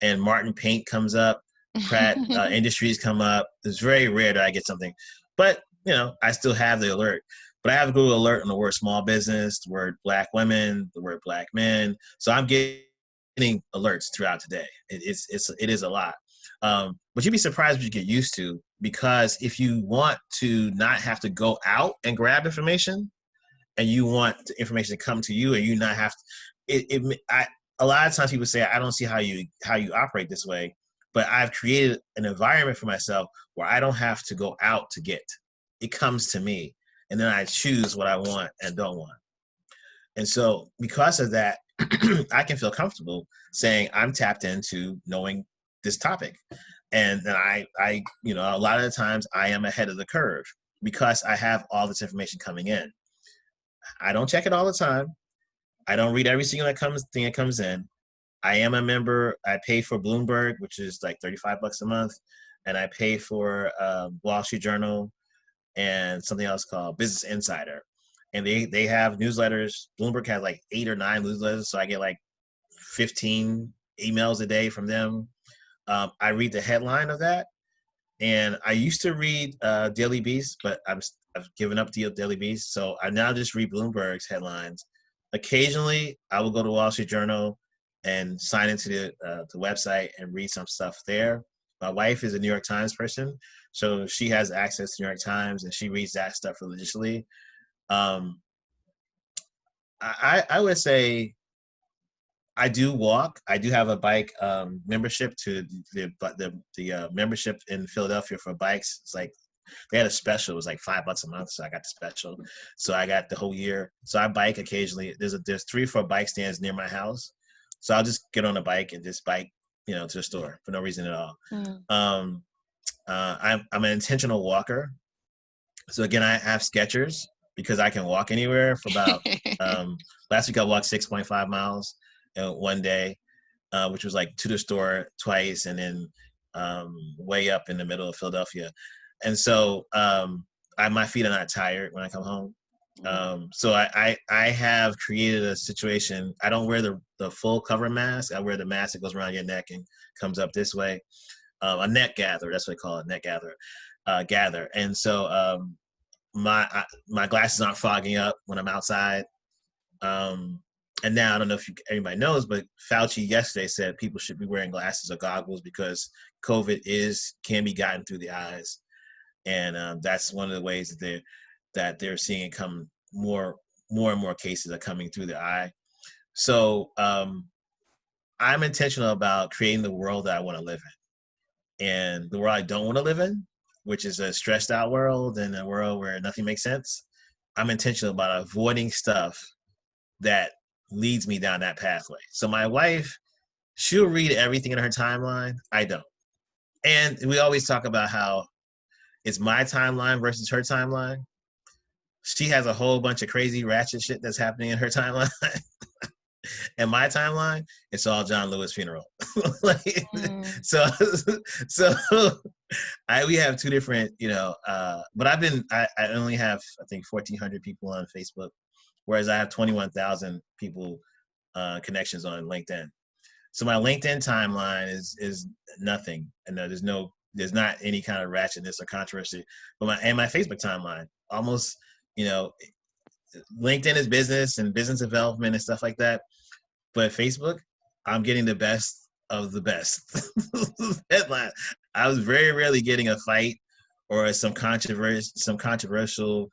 and Martin Paint comes up, Pratt Industries come up. It's very rare that I get something, but I still have the alert. But I have a Google alert on the word small business, the word Black women, the word Black men. So I'm getting alerts throughout the day. It is a lot. But you'd be surprised what you get used to, because if you want to not have to go out and grab information, and you want the information to come to you, and you not have to, a lot of times people say, I don't see how you operate this way, but I've created an environment for myself where I don't have to go out to get. It comes to me, and then I choose what I want and don't want. And so because of that, I can feel comfortable saying I'm tapped into knowing this topic. And then I a lot of the times I am ahead of the curve because I have all this information coming in. I don't check it all the time. I don't read every single thing that comes in. I am a member. I pay for Bloomberg, which is like $35 a month, and I pay for Wall Street Journal and something else called Business Insider. And they have newsletters. Bloomberg has like 8 or 9 newsletters, so I get like 15 emails a day from them. I read the headline of that, and I used to read Daily Beast, but I've given up Daily Beast, so I now just read Bloomberg's headlines. Occasionally, I will go to Wall Street Journal and sign into the website and read some stuff there. My wife is a New York Times person, so she has access to New York Times, and she reads that stuff religiously. I would say I do walk. I do have a bike membership to the membership in Philadelphia for bikes. It's like they had a special. It was like $5 a month, so I got the special. So I got the whole year. So I bike occasionally. There's 3 or 4 bike stands near my house, so I'll just get on a bike and just bike, to the store for no reason at all. I'm an intentional walker. So again, I have Skechers because I can walk anywhere for about. Last week I walked 6.5 miles one day, which was like to the store twice, and then way up in the middle of Philadelphia. And so my feet are not tired when I come home. So I have created a situation. I don't wear the full cover mask. I wear the mask that goes around your neck and comes up this way. A neck gather, that's what they call it, neck gather. And so my glasses aren't fogging up when I'm outside. And now I don't know if everybody knows, but Fauci yesterday said people should be wearing glasses or goggles because COVID can be gotten through the eyes, and that's one of the ways that they're seeing it come. More and more cases are coming through the eye. So I'm intentional about creating the world that I want to live in, and the world I don't want to live in, which is a stressed out world and a world where nothing makes sense. I'm intentional about avoiding stuff that leads me down that pathway. So my wife, she'll read everything in her timeline. I don't. And we always talk about how it's my timeline versus her timeline. She has a whole bunch of crazy ratchet shit that's happening in her timeline. And my timeline, it's all John Lewis funeral. So we have 2 different, but I only have, I think, 1,400 people on Facebook. whereas I have 21,000 people connections on LinkedIn. So my LinkedIn timeline is nothing, and there's not any kind of ratchetness or controversy. But my Facebook timeline, almost, LinkedIn is business and business development and stuff like that. But Facebook, I'm getting the best of the best headline. I was very rarely getting a fight or some controversial,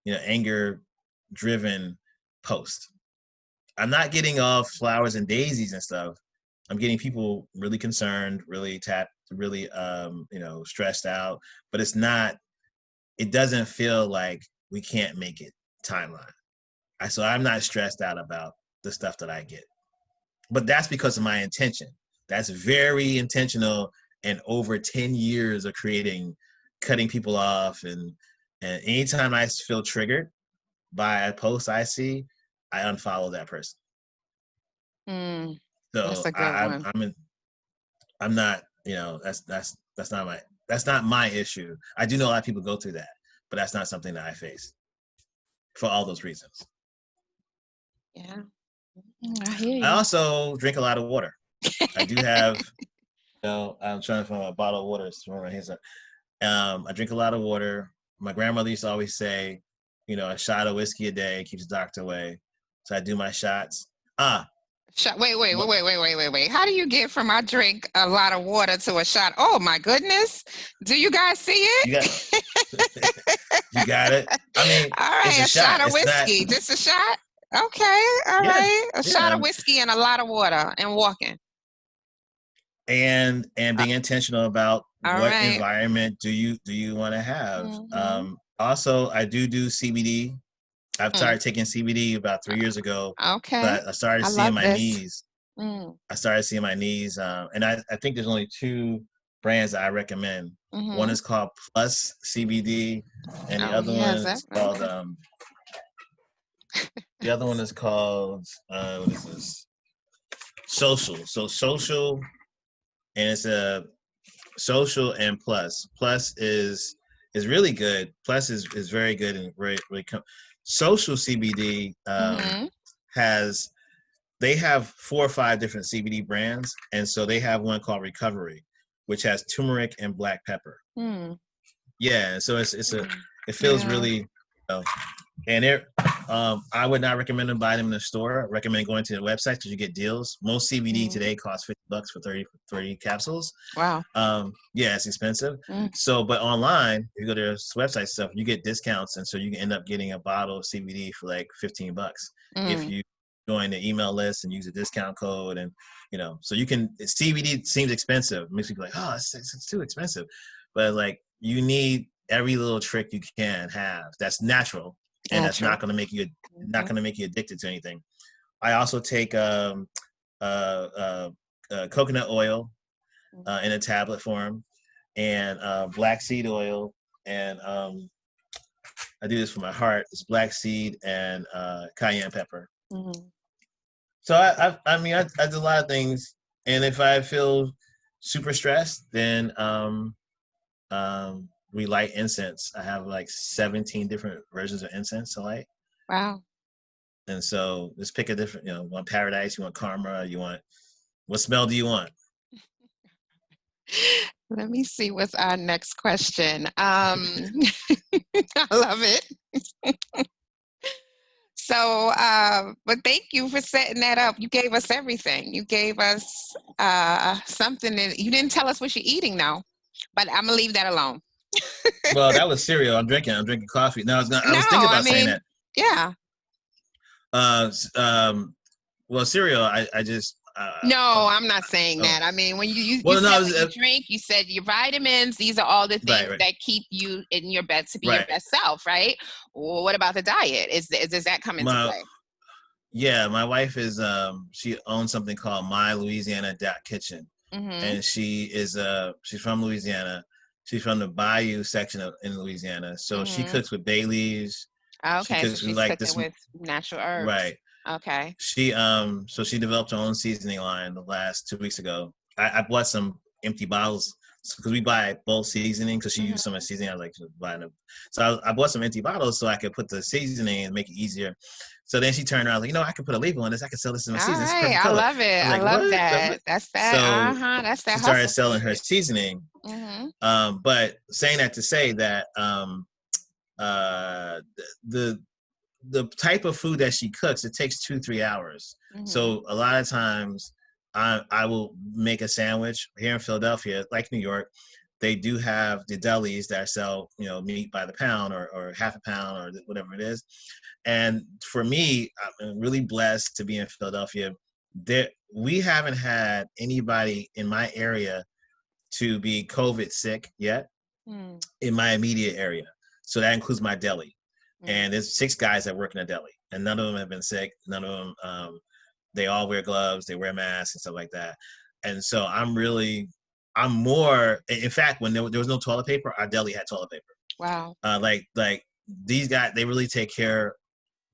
anger-driven post. I'm not getting all flowers and daisies and stuff. I'm getting people really concerned, really stressed out. But it doesn't feel like we can't make it timeline. So I'm not stressed out about the stuff that I get. But that's because of my intention. That's very intentional, and over 10 years of cutting people off. And anytime I feel triggered by a post I see, I unfollow that person. So that's a good one. I'm not, that's not my issue. I do know a lot of people go through that, but that's not something that I face for all those reasons. Yeah. I hear you. I also drink a lot of water. I do have, I'm trying to find my bottle of water. It's throwing my hands up. I drink a lot of water. My grandmother used to always say, a shot of whiskey a day keeps the doctor away. So I do my shots. Shot. Wait. How do you get from I drink a lot of water to a shot? Oh my goodness. Do you guys see it? You got it. I mean, all right, it's a shot of whiskey. Just a shot? Okay, all right. A shot of whiskey and a lot of water and walking. And being intentional about what environment do you want to have. Mm-hmm. Also, I do CBD. I've started taking CBD about 3 years ago. Okay. But I started seeing my knees. I started seeing my knees. And I think there's only 2 brands that I recommend. Mm-hmm. One is called Plus CBD, and the other one is called the other one is called what is this? Social. So Social, and it's a Social and Plus. Plus is really good. Plus is very good and really Social CBD they have 4 or 5 different CBD brands, and so they have one called Recovery, which has turmeric and black pepper. Yeah, so it feels really, and I would not recommend them buy them in the store. I recommend going to the website because you get deals. Most CBD today costs $50 for 30 capsules. Wow. Yeah, it's expensive. So, but online, if you go to their website stuff, you get discounts, and so you can end up getting a bottle of CBD for like $15 if you join the email list and use a discount code. And so you can. CBD seems expensive. It makes people like, oh, it's too expensive, but like you need every little trick you can have that's natural. And that's not going to make you addicted to anything. I also take coconut oil in a tablet form, and black seed oil, and I do this for my heart. It's black seed and cayenne pepper. So I mean I do a lot of things, and if I feel super stressed, then we light incense. I have like 17 different versions of incense to light. Wow. And so just pick a different, you want paradise, you want karma, what smell do you want? Let me see what's our next question. I love it. So, but thank you for setting that up. You gave us everything. You gave us something that you didn't tell us what you're eating now, but I'm gonna leave that alone. Well, that was cereal. I'm drinking coffee. No, I was thinking about saying that. Yeah. Well, cereal. I just. No, I'm not saying that. I mean, when you drink, you said your vitamins. These are all the things that keep you in your best to be your best self, right? Well, what about the diet? Does that come into play? Yeah, my wife is. She owns something called My Louisiana Kitchen, and she's from Louisiana. She's from the Bayou section in Louisiana, so she cooks with bay leaves. Okay, so she's cooking with natural herbs. Right. Okay. So she developed her own seasoning line the last 2 weeks ago. I bought some empty bottles because we buy bulk seasoning, because she used so much seasoning. I was like, buying them. So I bought some empty bottles so I could put the seasoning and make it easier. So then she turned around, like, I could put a label on this. I could sell this in my All seasoning. It's a right. perfect I color. love it. I was I like, love what? that. That's that. So That's she that started hustle selling her food. seasoning. But saying that to say that uh, the type of food that she cooks, it takes 2-3 hours. So a lot of times I will make a sandwich here in Philadelphia, like New York. They do have the delis that sell, meat by the pound or half a pound or whatever it is. And for me, I'm really blessed to be in Philadelphia. We haven't had anybody in my area to be COVID sick yet in my immediate area. So that includes my deli. And there's 6 guys that work in a deli, and none of them have been sick. None of them, they all wear gloves, they wear masks and stuff like that. And so I'm more, in fact, when there was no toilet paper, our deli had toilet paper. Wow. Like these guys, they really take care.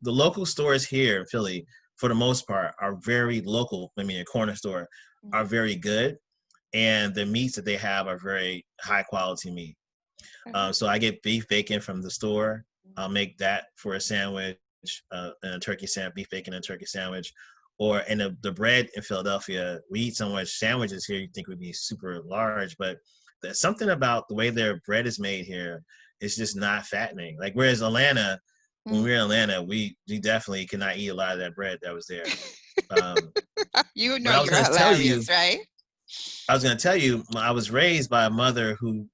The local stores here in Philly, for the most part, are very local. I mean, a corner store are very good. And the meats that they have are very high quality meat. So I get beef bacon from the store. I'll make that for a sandwich, and a turkey sandwich, beef bacon and turkey sandwich. And the bread in Philadelphia, we eat so much sandwiches here, you think would be super large, but there's something about the way their bread is made here. It's just not fattening. Like, whereas Atlanta, when we were in Atlanta, we definitely could not eat a lot of that bread that was there. You're I was hilarious, right? I was going to tell you, I was raised by a mother who,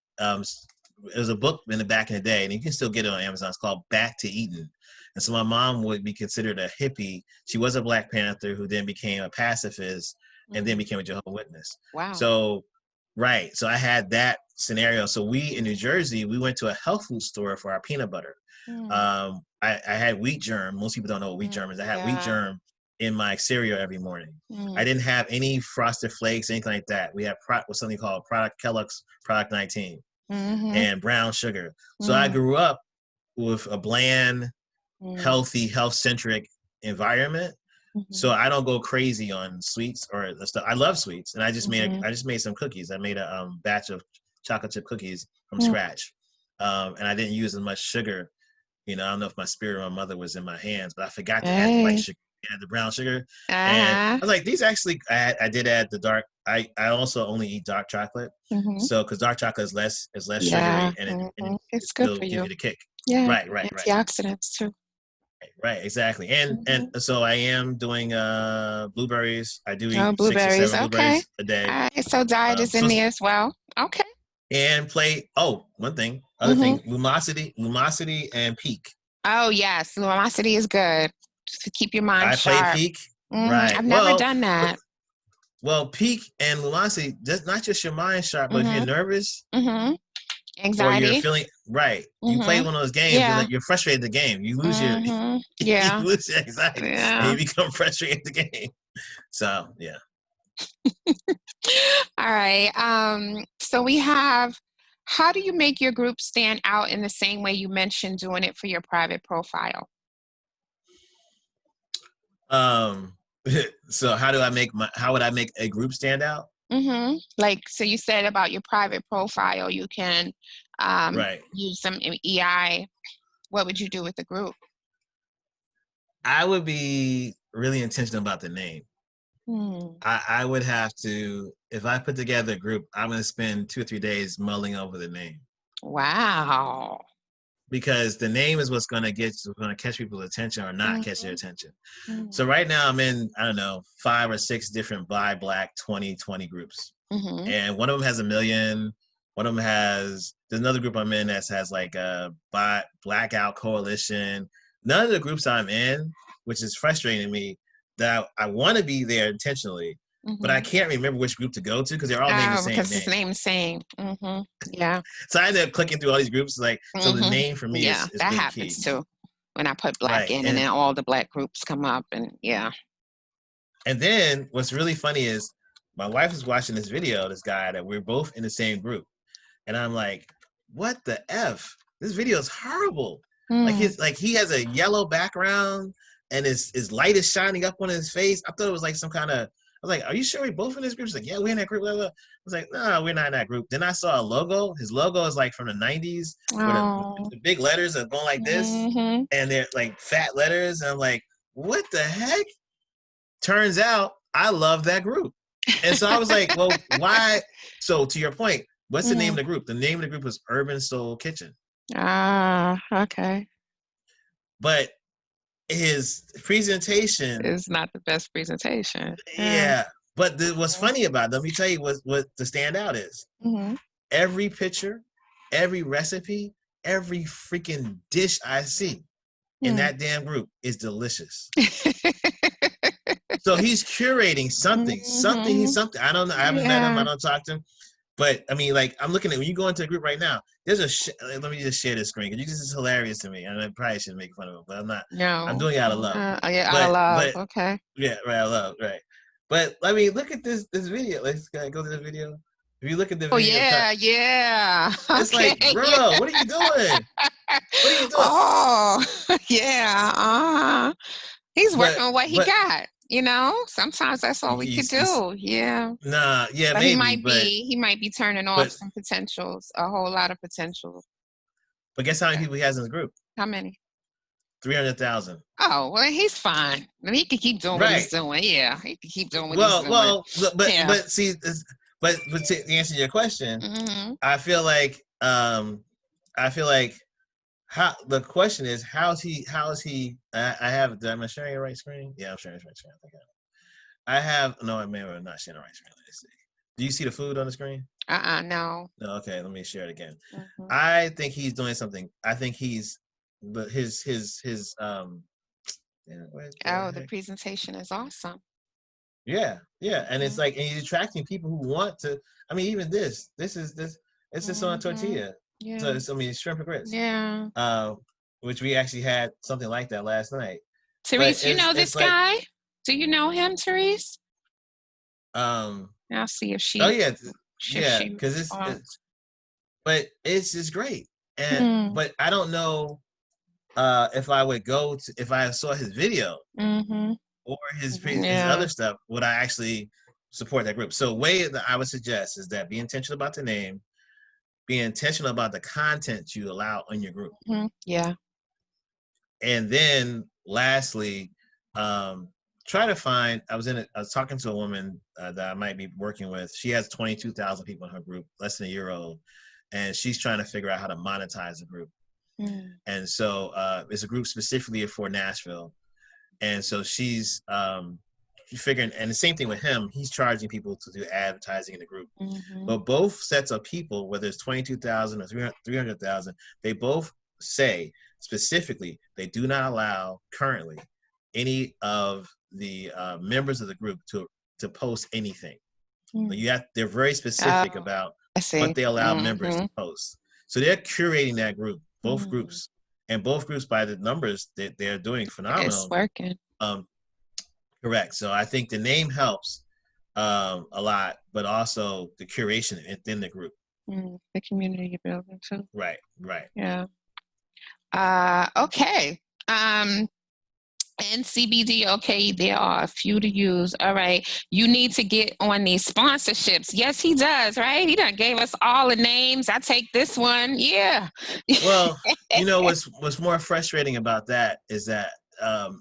it was a book in the back in the day, and you can still get it on Amazon. It's called Back to Eden. And so my mom would be considered a hippie. She was a Black Panther who then became a pacifist and then became a Jehovah's Witness. Wow. So, right. So I had that scenario. So we, in New Jersey, we went to a health food store for our peanut butter. I had wheat germ. Most people don't know what wheat germ is. I had wheat germ in my cereal every morning. I didn't have any Frosted Flakes, anything like that. We had something called Kellogg's Product 19 and brown sugar. So I grew up with a bland, healthy, health-centric environment. So I don't go crazy on sweets or the stuff. I love sweets, and I just made some cookies. I made a batch of chocolate chip cookies from scratch, and I didn't use as much sugar. I don't know if my spirit or my mother was in my hands, but I forgot to add the white sugar, add the brown sugar, and I was like, these actually. I did add the dark. I also only eat dark chocolate, so because dark chocolate is less sugary, and it's good for give you. you the kick. Yeah, right. Antioxidants too. Right, exactly. And so I am doing blueberries. I do eat blueberries. 6 or 7 blueberries a day. All right, so diet is in there as well. Okay. And other thing, Lumosity and Peak. Oh yes, Lumosity is good to keep your mind sharp. I play Peak. Right. I've never done that. Well, Peak and Lumosity, not just your mind sharp, but if you're nervous, anxiety, or you're feeling you play one of those games and you're frustrated at the game. You lose your you lose your anxiety and you become frustrated at the game. So yeah. All right. So we have, how do you make your group stand out in the same way you mentioned doing it for your private profile? So how would I make a group stand out? Like, so you said about your private profile, you can use some EI. What would you do with the group? I would be really intentional about the name. I would have to, if I put together a group, I'm going to spend 2 or 3 days mulling over the name. Wow. Because the name is what's going to catch people's attention or not catch their attention. So right now I'm in, I don't know, 5 or 6 different Buy Black 2020 groups. And one of them has 1 million. One of them there's another group I'm in that has like a Blackout Coalition. None of the groups I'm in, which is frustrating to me, that I want to be there intentionally, but I can't remember which group to go to because they're all named the same because it's named the same. Yeah. So I ended up clicking through all these groups. So the name for me is that really happens key. too. When I put Black in, and then all the Black groups come up, and And then what's really funny is my wife is watching this video, this guy that we're both in the same group, and I'm like, what the F? This video is horrible. Like he has a yellow background and his light is shining up on his face. I thought it was like some kind of, was like, are you sure we both in this group? She's like, yeah, we're in that group. Blah, blah. I was like, no, we're not in that group. Then I saw a logo. His logo is like from the 90s where Oh. the big letters are going like this. Mm-hmm. And they're like fat letters. And I'm like, what the heck? Turns out I love that group. And so I was like, well, why? So to your point, what's the name of the group? The name of the group was Urban Soul Kitchen. Ah, okay. But his presentation It's not the best presentation. yeah. But what's funny about it, let me tell you what the standout is. Mm-hmm. Every picture, every recipe, every freaking dish I see in that damn group is delicious. So he's curating something. I don't know. I haven't met him. I don't talk to him. But I mean, like, I'm looking at when you go into a group right now. There's let me just share this screen because this is hilarious to me, and I probably shouldn't make fun of it, but I'm not. No, I'm doing it out of love. Yeah, out of love. Okay. Yeah, right. Out of love, right. But I mean, look at this video. Let's go to the video. If you look at the video, yeah. It's like, bro, what are you doing? What are you doing? Oh, yeah. He's working on what he got. You know, sometimes that's all we could do. Yeah. Nah, yeah, but maybe. He might be turning off some potentials, a whole lot of potential. But guess how many people he has in the group? How many? 300,000. Oh, well, he's fine. I mean, he can keep doing what he's doing. Yeah, he can keep doing what he's doing. But see, but to answer your question, I feel like how the question is how is he I have am I sharing the right screen? Yeah, I'm sharing the right screen. I have no, I may or not sharing the right screen. Let's see. Do you see the food on the screen? No. No, okay, let me share it again. I think he's doing something. I think he's his the presentation is awesome. Yeah, and it's like, and he's attracting people who want to. I mean, even this it's just on a tortilla. Yeah. So I mean, shrimp and grits. Yeah. Which we actually had something like that last night. Therese, you know this guy? Do you know him, Therese? I'll see if she. Oh yeah, because it's but it's just great, and but I don't know if I would go to if I saw his video or his other stuff, would I actually support that group? So way that I would suggest is that be intentional about the name, be intentional about the content you allow in your group. Yeah. And then lastly, try to find, I was talking to a woman that I might be working with. She has 22,000 people in her group, less than a year old. And she's trying to figure out how to monetize the group. And so it's a group specifically for Nashville. And so she's figuring, and the same thing with him, he's charging people to do advertising in the group. But both sets of people, whether it's 22,000 or 300,000, they both say specifically they do not allow currently any of the members of the group to post anything. They're very specific about what they allow members to post. So they're curating that group, both groups, and both groups by the numbers that they're doing phenomenal. It's working. Correct. So I think the name helps a lot, but also the curation within the group. The community building too. Right. Yeah. Okay. And CBD, okay, there are a few to use. All right. You need to get on these sponsorships. Yes, he does, right? He done gave us all the names. I take this one. Yeah. Well, you know, what's more frustrating about that is that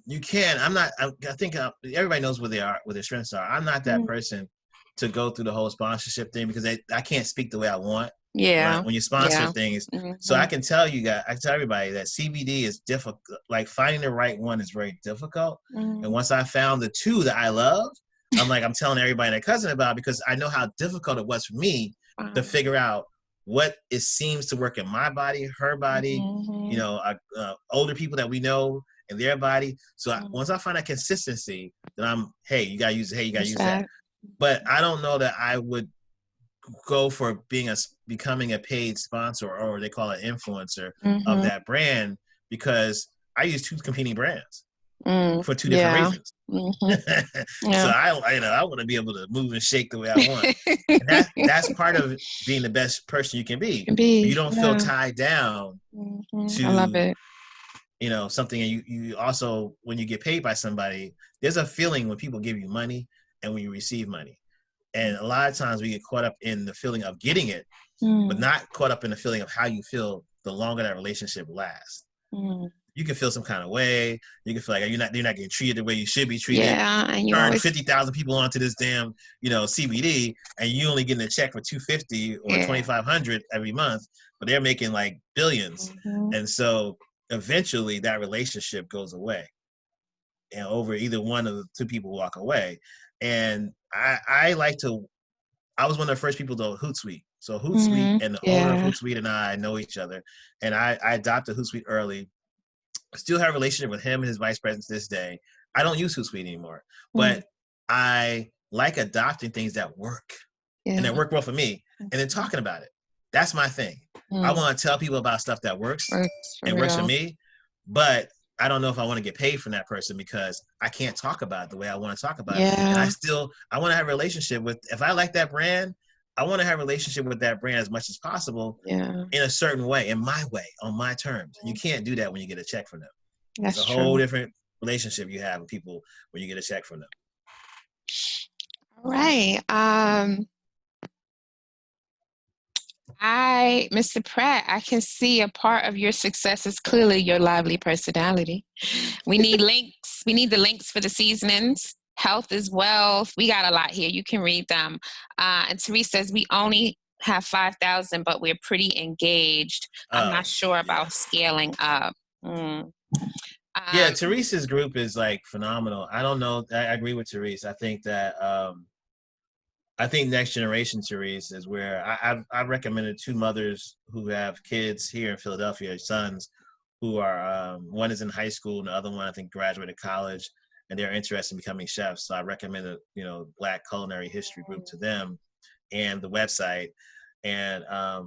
you can, I think everybody knows where their strengths are. I'm not that person to go through the whole sponsorship thing because I can't speak the way I want. Yeah. When you sponsor things. So I can tell everybody that CBD is difficult. Like finding the right one is very difficult. And once I found the two that I love, I'm telling everybody and their cousin about it because I know how difficult it was for me to figure out what seems to work in my body, her body, you know, older people that we know in their body. So once I find that consistency, then hey, you gotta use it. Hey, you gotta use that. But I don't know that I would go for becoming a paid sponsor, or they call it influencer of that brand, because I use two competing brands for two different reasons. So I want to be able to move and shake the way I want. And that's part of being the best person you can be. You don't feel tied down to, I love it. You know, something. And you also, when you get paid by somebody, there's a feeling when people give you money and when you receive money. And a lot of times we get caught up in the feeling of getting it, but not caught up in the feeling of how you feel the longer that relationship lasts. You can feel some kind of way. You can feel like you're not getting treated the way you should be treated. Yeah, and you turn always 50,000 people onto this damn, CBD, and you only getting a check for $250 or $2,500 every month, but they're making like billions. And so eventually that relationship goes away, and over either one of the two people walk away. And I was one of the first people to Hootsuite. So Hootsuite and the owner of Hootsuite and I know each other, and I adopted Hootsuite early. I still have a relationship with him and his vice president to this day. I don't use Hootsuite anymore, but I like adopting things that work and that work well for me, and then talking about it. That's my thing. I want to tell people about stuff that works and works for me, but I don't know if I want to get paid from that person because I can't talk about it the way I want to talk about it. And I want to have a relationship with, if I like that brand, I want to have a relationship with that brand as much as possible in a certain way, in my way, on my terms. And you can't do that when you get a check from them. That's it's a whole different relationship you have with people when you get a check from them. All right. Mr. Pratt, I can see a part of your success is clearly your lively personality. We need links. We need the links for the seasonings. Health is wealth. We got a lot here. You can read them. And Therese says, we only have 5,000, but we're pretty engaged. I'm not sure about scaling up. Yeah, Therese's group is like phenomenal. I don't know. I agree with Therese. I think that I think Next Generation Therese is where I've recommended two mothers who have kids here in Philadelphia, sons who are one is in high school and the other one I think graduated college, and they're interested in becoming chefs. So I recommended Black Culinary History group to them and the website. And I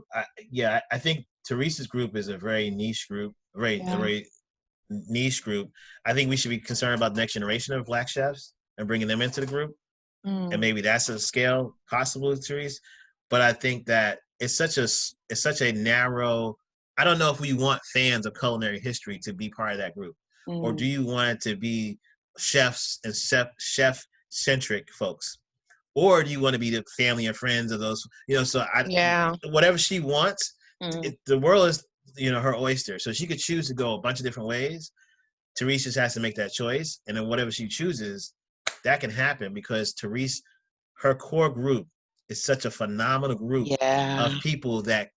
think Therese's group is a very niche group, a very niche group. I think we should be concerned about the next generation of Black chefs and bringing them into the group. And maybe that's a scale possible, Therese. But I think that it's such a narrow. I don't know if we want fans of culinary history to be part of that group, or do you want it to be chefs and chef-centric folks, or do you want to be the family and friends of those? Whatever she wants, the world is her oyster. So she could choose to go a bunch of different ways. Therese just has to make that choice, and then whatever she chooses, that can happen because Therese, her core group is such a phenomenal group of people that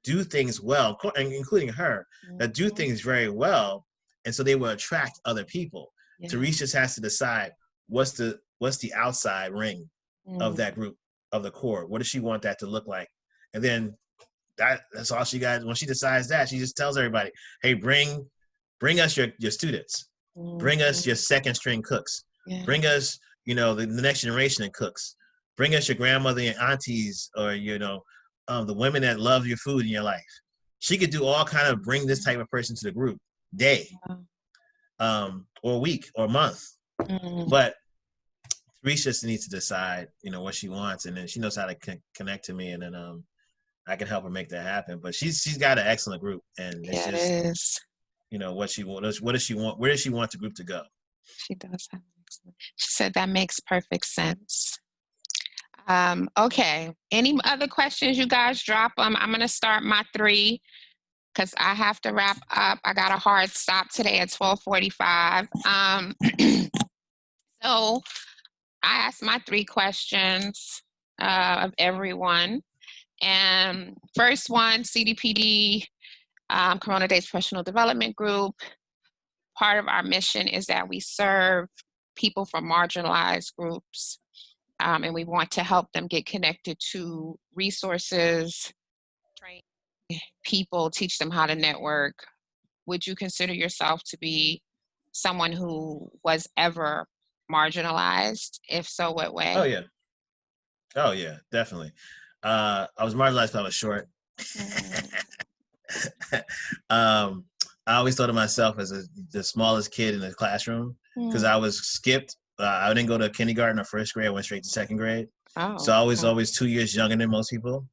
do things well, including her, that do things very well, and so they will attract other people. Therese just has to decide what's the outside ring of that group, of the core. What does she want that to look like? And then that's all she got. When she decides that, she just tells everybody, hey, bring us your students. Bring us your second string cooks. Bring us, the next generation of cooks. Bring us your grandmother and aunties, or the women that love your food in your life. She could do all kind of bring this type of person to the group day, or week or month. But Therese just needs to decide, what she wants, and then she knows how to connect to me, and then I can help her make that happen. But she's got an excellent group, and it's just what she wants. What does she want? Where does she want the group to go? She does have excellent. She said that makes perfect sense. Okay. Any other questions, you guys? Drop them. I'm going to start my 3 because I have to wrap up. I got a hard stop today at 12:45. So I asked my 3 questions of everyone. And first one, CDPD, Corona Daze Professional Development Group. Part of our mission is that we serve people from marginalized groups, and we want to help them get connected to resources, train people, teach them how to network. Would you consider yourself to be someone who was ever marginalized? If so, what way? Oh yeah, definitely. I was marginalized because I was short. I always thought of myself as the smallest kid in the classroom because I was skipped. I didn't go to kindergarten or first grade. I went straight to second grade. So I was always 2 years younger than most people,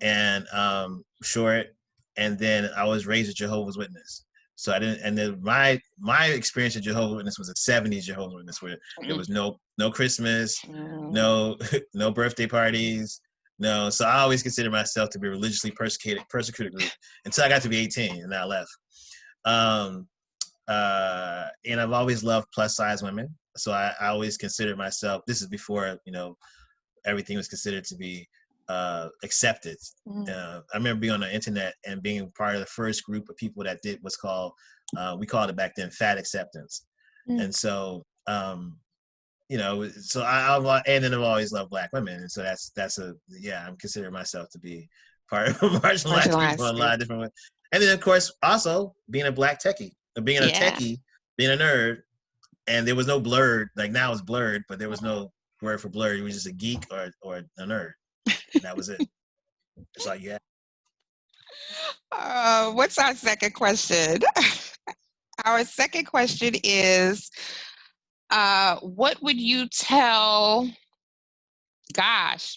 and short. And then I was raised a Jehovah's Witness. So I didn't, and then my experience of Jehovah's Witness was a 70s Jehovah's Witness where there was no Christmas, no no birthday parties, no. So I always considered myself to be a religiously persecuted group until I got to be 18 and I left. And I've always loved plus size women, so I always considered myself. This is before everything was considered to be accepted. I remember being on the internet and being part of the first group of people that did what's called, we called it back then, fat acceptance. And so, so and then I've always loved Black women. And so I'm considering myself to be part of marginalized people in a lot of different ways. And then, of course, also being a Black techie, being a techie, being a nerd, and there was no blurred, like now it's blurred, but there was no word for blurred. It was just a geek or a nerd. And that was it. That's all you had. What's our second question? Our second question is, what would you tell, gosh,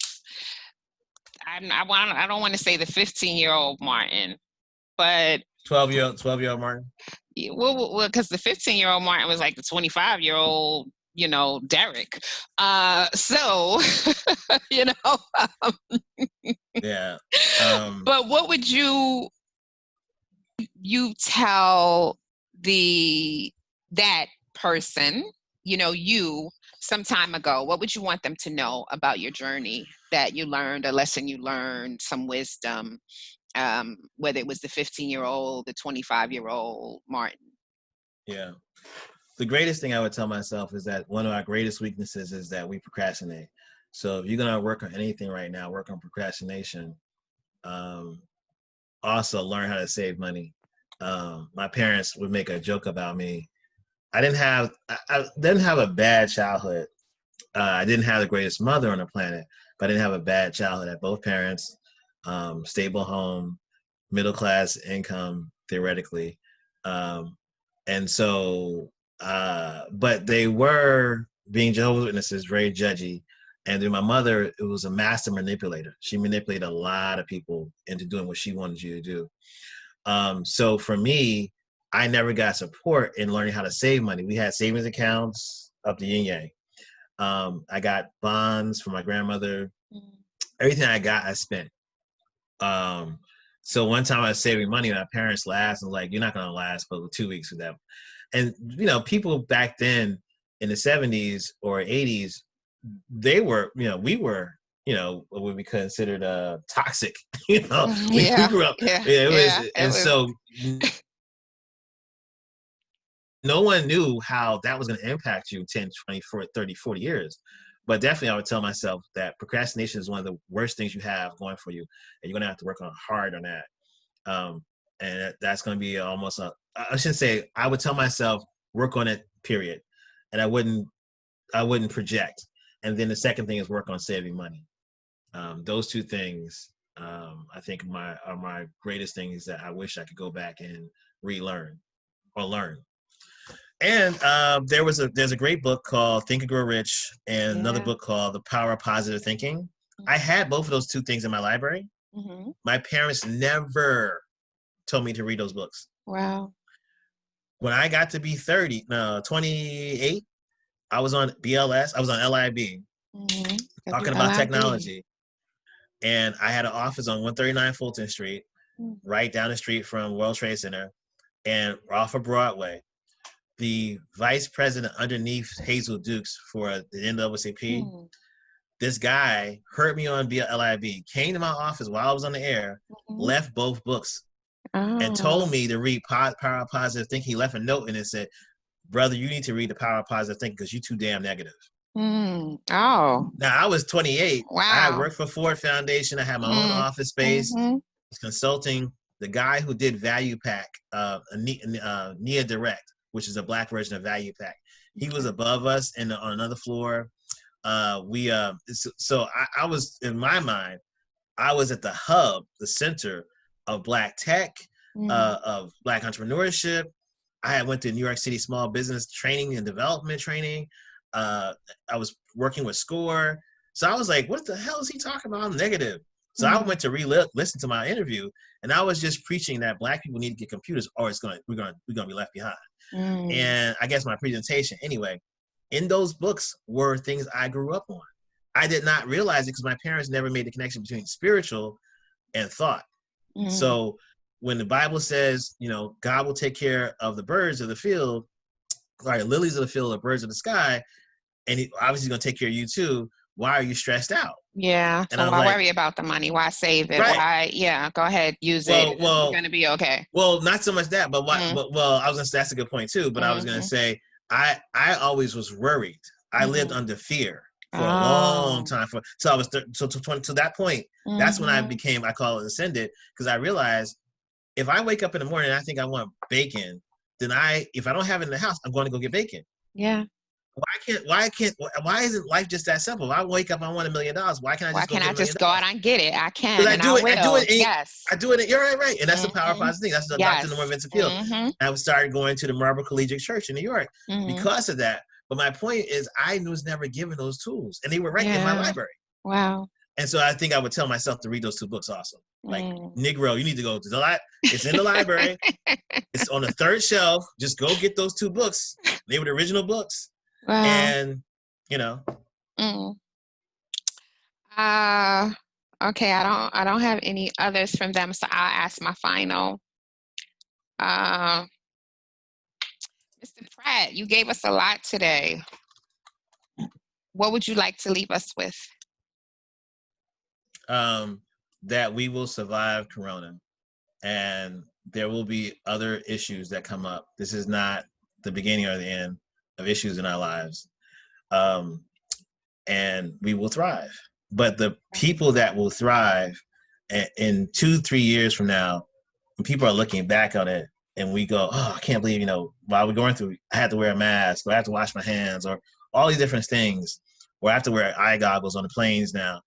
I don't want to say the 15-year-old Martin, but 12-year-old Martin? Well, because the 15-year-old Martin was like the 25-year-old, Derek. So, Yeah. But what would you tell that person, you some time ago? What would you want them to know about your journey that you learned, a lesson you learned, some wisdom, whether it was the 15-year-old, the 25-year-old Martin? Yeah. The greatest thing I would tell myself is that one of our greatest weaknesses is that we procrastinate. So if you're going to work on anything right now, work on procrastination. Also learn how to save money. My parents would make a joke about me. I didn't have a bad childhood. I didn't have the greatest mother on the planet, but I didn't have a bad childhood. I had both parents, stable home, middle class income, theoretically. And so, but they were, being Jehovah's Witnesses, very judgy. And then my mother, it was a master manipulator. She manipulated a lot of people into doing what she wanted you to do. So for me, I never got support in learning how to save money. We had savings accounts up to yin yang. I got bonds from my grandmother. Everything I got, I spent. So one time I was saving money, my parents laughed and was like, "You're not going to last but 2 weeks with them." And, people back then in the 70s or 80s, they were, we were, what would be considered toxic. We grew up. So no one knew how that was going to impact you 10, 20, 30, 40 years. But definitely I would tell myself that procrastination is one of the worst things you have going for you. And you're going to have to work hard on that. And that's going to be almost I shouldn't say, I would tell myself, work on it, period. And I wouldn't project. And then the second thing is work on saving money. Those two things, I think are my greatest things that I wish I could go back and relearn or learn. And there's a great book called Think and Grow Rich and another book called The Power of Positive Thinking. Mm-hmm. I had both of those two things in my library. Mm-hmm. My parents never told me to read those books. Wow. When I got to be 28, I was on BLS. I was on LIB, talking about technology. And I had an office on 139 Fulton Street, right down the street from World Trade Center, and off of Broadway. The vice president underneath Hazel Dukes for the NAACP, this guy heard me on LIB, came to my office while I was on the air, left both books, and told me to read Power of Positive Thinking. He left a note and it said, "Brother, you need to read The Power of Positive Thinking because you're too damn negative." Oh. Now, I was 28. Wow. I had worked for Ford Foundation. I had my own office space. I was consulting. The guy who did Value Pack, Nia Direct, which is a Black version of Value Pack, he was above us on another floor. I was, in my mind, I was at the hub, the center of Black tech, of Black entrepreneurship. I went to New York City small business training and development training. I was working with SCORE. So I was like, what the hell is he talking about? I'm negative. So I went to listen to my interview, and I was just preaching that Black people need to get computers, or we're gonna be left behind. And I guess my presentation, anyway, in those books were things I grew up on. I did not realize it because my parents never made the connection between spiritual and thought. So when the Bible says, God will take care of the birds of the field, sorry, lilies of the field, the birds of the sky, and he obviously going to take care of you too. Why are you stressed out? Yeah. And So why worry about the money? Why save it? Right. Why? Yeah. Go ahead. Use it. You're going to be okay. Well, not so much that, but I was going to say that's a good point too. But I was going to say, I always was worried. I lived under fear for a long time. So I was to that point. That's when I call it ascended, because I realized if I wake up in the morning and I think I want bacon, then if I don't have it in the house, I'm going to go get bacon. Yeah. Why isn't life just that simple? If I wake up, I want $1 million. Why can't I just go out and get it? I can. Because I do it. Yes. I do it. You're right. And that's the power of positive thing. That's the Dr. Norman Vincent Peale. I started going to the Marble Collegiate Church in New York because of that. But my point is, I was never given those tools, and they were right in my library. Wow. And so I think I would tell myself to read those 2 books also. Like, Negro, you need to go to the library. It's in the library. It's on the 3rd shelf. Just go get those 2 books. They were the original books. Wow. And, okay, I don't have any others from them, so I'll ask my final. Mr. Pratt, you gave us a lot today. What would you like to leave us with? That we will survive Corona, and there will be other issues that come up. This is not the beginning or the end of issues in our lives. And we will thrive. But the people that will thrive in 2-3 years from now, when people are looking back on it and we go, oh, I can't believe, while we're going through, I had to wear a mask, or I have to wash my hands, or all these different things, or I have to wear eye goggles on the planes now.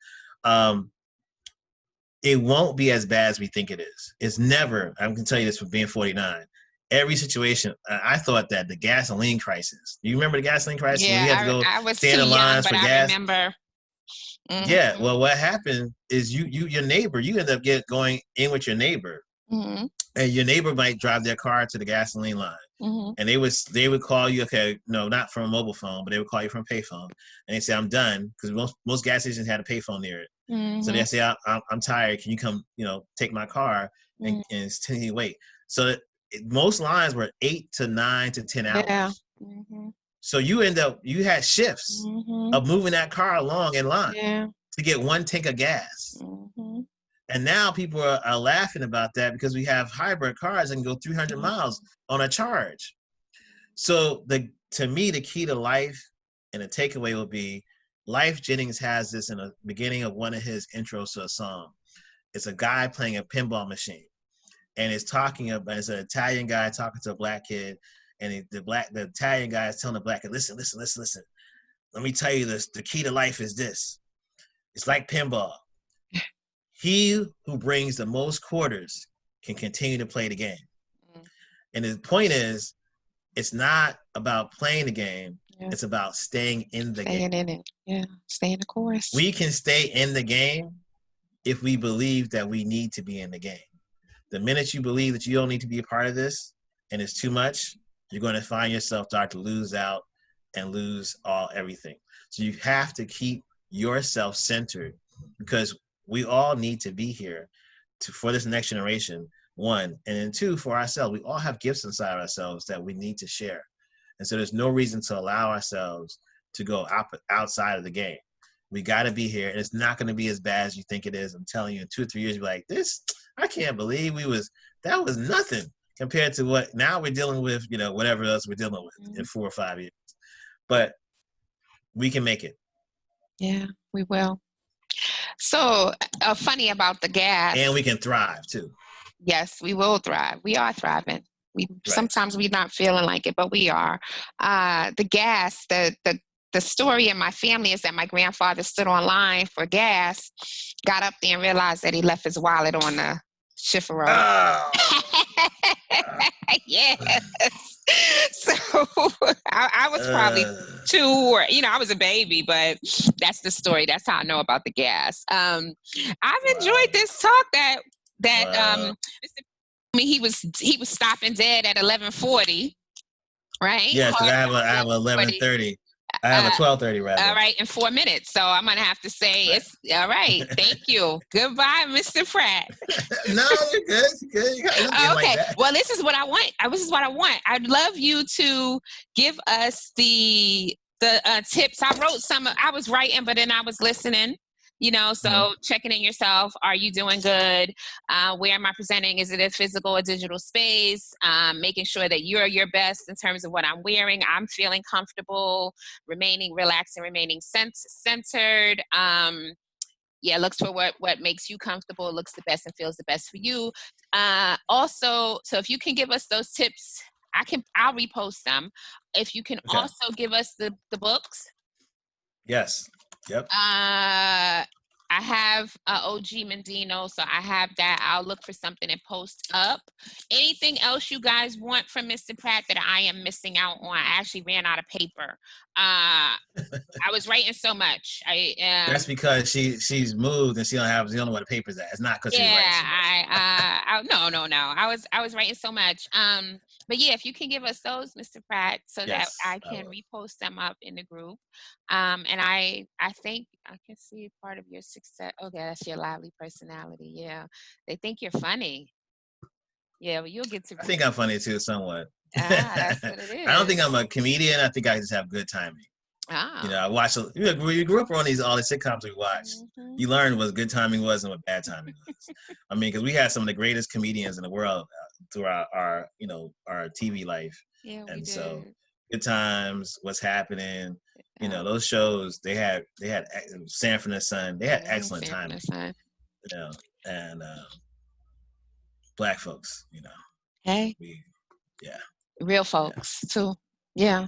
It won't be as bad as we think it is. It's never, I can tell you this from being 49. Every situation, I thought that the gasoline crisis. You remember the gasoline crisis? Yeah, when we had to go stand in lines for gas? I remember. Yeah, well, what happened is your neighbor, you end up going in with your neighbor, and your neighbor might drive their car to the gasoline line, and they would call you. Okay, no, not from a mobile phone, but they would call you from a payphone, and they say, "I'm done," because most gas stations had a payphone near it. So they say, "I'm tired. Can you come? Take my car and wait." So most lines were 8 to 9 to 10 hours. Yeah. So you had shifts of moving that car along in line to get 1 tank of gas. And now people are laughing about that because we have hybrid cars that can go 300 miles on a charge. So to me, the key to life and the takeaway will be, Life Jennings has this in the beginning of one of his intros to a song. It's a guy playing a pinball machine. And it's an Italian guy talking to a Black kid, and the Italian guy is telling the Black kid, listen. Let me tell you this. The key to life is this. It's like pinball. He who brings the most quarters can continue to play the game. And the point is, it's not about playing the game. Yeah. It's about staying in the game. Staying in it. Yeah, stay in the course. We can stay in the game if we believe that we need to be in the game. The minute you believe that you don't need to be a part of this and it's too much, you're going to find yourself start to lose out and lose everything. So you have to keep yourself centered, because we all need to be here for this next generation, 1, and then 2, for ourselves. We all have gifts inside ourselves that we need to share. And so there's no reason to allow ourselves to go outside of the game. We got to be here, and it's not going to be as bad as you think it is. I'm telling you, in 2 or 3 years, you'll be like, I can't believe that was nothing compared to what now we're dealing with, whatever else we're dealing with in 4 or 5 years. But we can make it. Yeah, we will. So funny about the gas. And we can thrive too. Yes, we will thrive. We are thriving. Sometimes we're not feeling like it, but we are. The gas, the story in my family is that my grandfather stood on line for gas, got up there and realized that he left his wallet on the Schiffer road. Oh. Yes. So I was probably 2 or, I was a baby, but that's the story. That's how I know about the gas. I've enjoyed this talk Mr. He was stopping dead at 11:40, right? Yes, because Hard I have 11:30. I have a 12:30 rather. All right, in 4 minutes. So I'm gonna have to say it's all right. Thank you. Goodbye, Mr. Pratt. No, you're good. You're good. You got Okay. like Well, this is what I want. This is what I want. I'd love you to give us the tips. I wrote some. I was writing, but then I was listening. So checking in yourself. Are you doing good? Where am I presenting? Is it a physical or digital space? Making sure that you're your best in terms of what I'm wearing. I'm feeling comfortable, remaining relaxed and remaining centered. Looks for what makes you comfortable, looks the best and feels the best for you. Also, so if you can give us those tips, I'll repost them. If you can also give us the books. Yes. Yep. I have OG Mendino, so I have that. I'll look for something and post up. Anything else you guys want from Mr. Pratt that I am missing out on? I actually ran out of paper. I was writing so much. That's because she's moved and she don't know where the paper's at. It's not because she's writing so much. No. I was writing so much. But yeah, if you can give us those, Mr. Pratt, so that I can repost them up in the group. And I think I can see part of your success. Okay, that's your lively personality. Yeah, they think you're funny. Yeah, well, you'll get to. I think I'm funny too, somewhat. That's what it is. I don't think I'm a comedian. I think I just have good timing. I watch. We grew up on all the sitcoms we watched. You learned what good timing was and what bad timing was. I mean, because we had some of the greatest comedians in the world throughout our TV life. Yeah, and so Good Times, What's Happening. Those shows they had Sanford and Son. They had excellent timing. And Black folks. Hey. Real folks too. Yeah.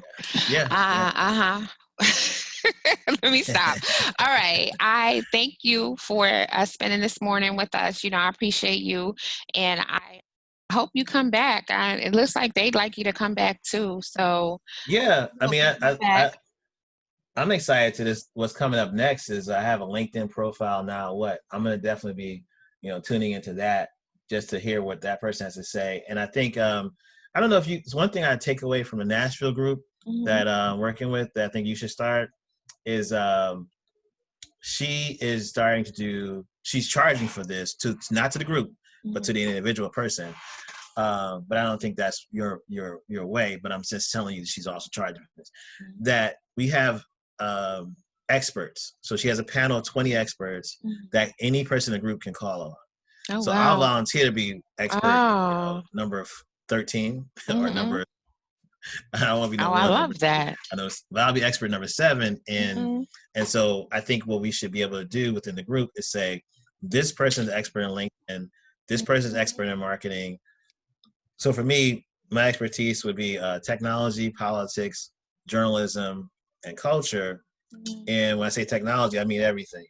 Let me stop. All right. I thank you for spending this morning with us. I appreciate you. And I hope you come back. It looks like they'd like you to come back too. So yeah, I mean, I'm excited to this. What's coming up next is I have a LinkedIn profile now. I'm going to definitely be, tuning into that just to hear what that person has to say. And I think, I don't know if it's one thing I take away from the Nashville group that I'm working with that I think you should start is she is starting to do, she's charging for this not to the group, but to the individual person. But I don't think that's your way, but I'm just telling you that she's also charging for this. That we have experts. So she has a panel of 20 experts that any person in the group can call on. So I'll volunteer to be expert number 13 or number, I don't want to be number one. I love that. I know, but I'll be expert number 7. And so I think what we should be able to do within the group is say, this person's expert in LinkedIn, this person's expert in marketing. So for me, my expertise would be technology, politics, journalism, and culture. And when I say technology, I mean everything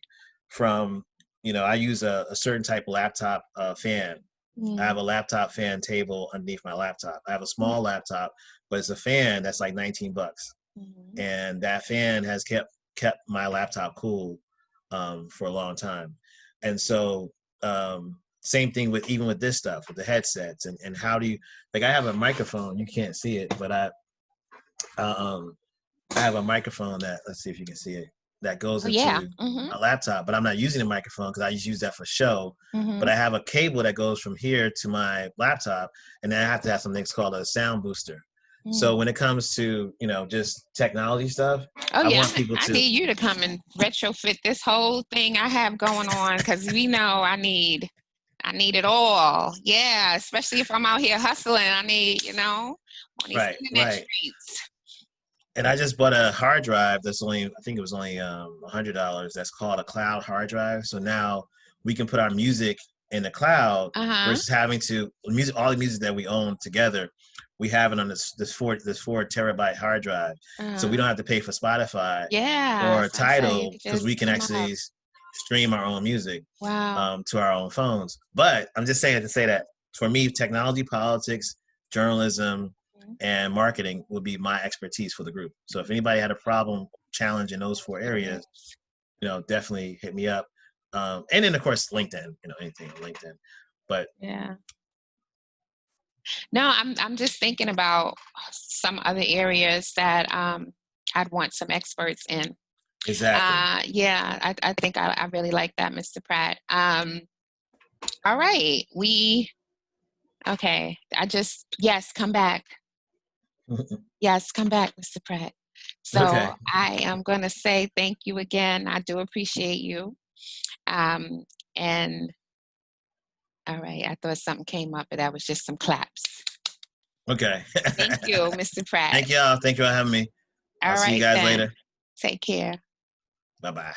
from, I use a certain type of laptop fan. I have a laptop fan table underneath my laptop. I have a small laptop, but it's a fan that's like $19. And that fan has kept my laptop cool for a long time. And so same thing even with this stuff, with the headsets and how do you, like I have a microphone, you can't see it, but I have a microphone that, let's see if you can see it, that goes into a laptop, but I'm not using a microphone because I just use that for show. But I have a cable that goes from here to my laptop, and then I have to have something called a sound booster. So when it comes to, just technology stuff, I want people to. I need you to come and retrofit this whole thing I have going on because we know I need it all. Yeah, especially if I'm out here hustling. I need, on these internet streets. And I just bought a hard drive that's I think it was only $100. That's called a cloud hard drive. So now we can put our music in the cloud versus having to all the music that we own together. We have it on this 4 terabyte hard drive. So we don't have to pay for Spotify or Tidal because we can actually stream our own music to our own phones. But I'm just saying to say that for me, technology, politics, journalism, and marketing would be my expertise for the group. So if anybody had a problem, challenge in those 4 areas, definitely hit me up. And then of course LinkedIn, anything on LinkedIn. But yeah. No, I'm just thinking about some other areas that I'd want some experts in. exactly. Yeah, I think I really like that, Mr. Pratt. All right, okay. Yes, come back. Yes, come back, Mr. Pratt. So Okay. I am going to say thank you again. I do appreciate you. And all right, I thought something came up, but that was just some claps. Okay. Thank you, Mr. Pratt. Thank y'all. Thank you for having me. I'll All see you right guys then. later. Take care. Bye-bye.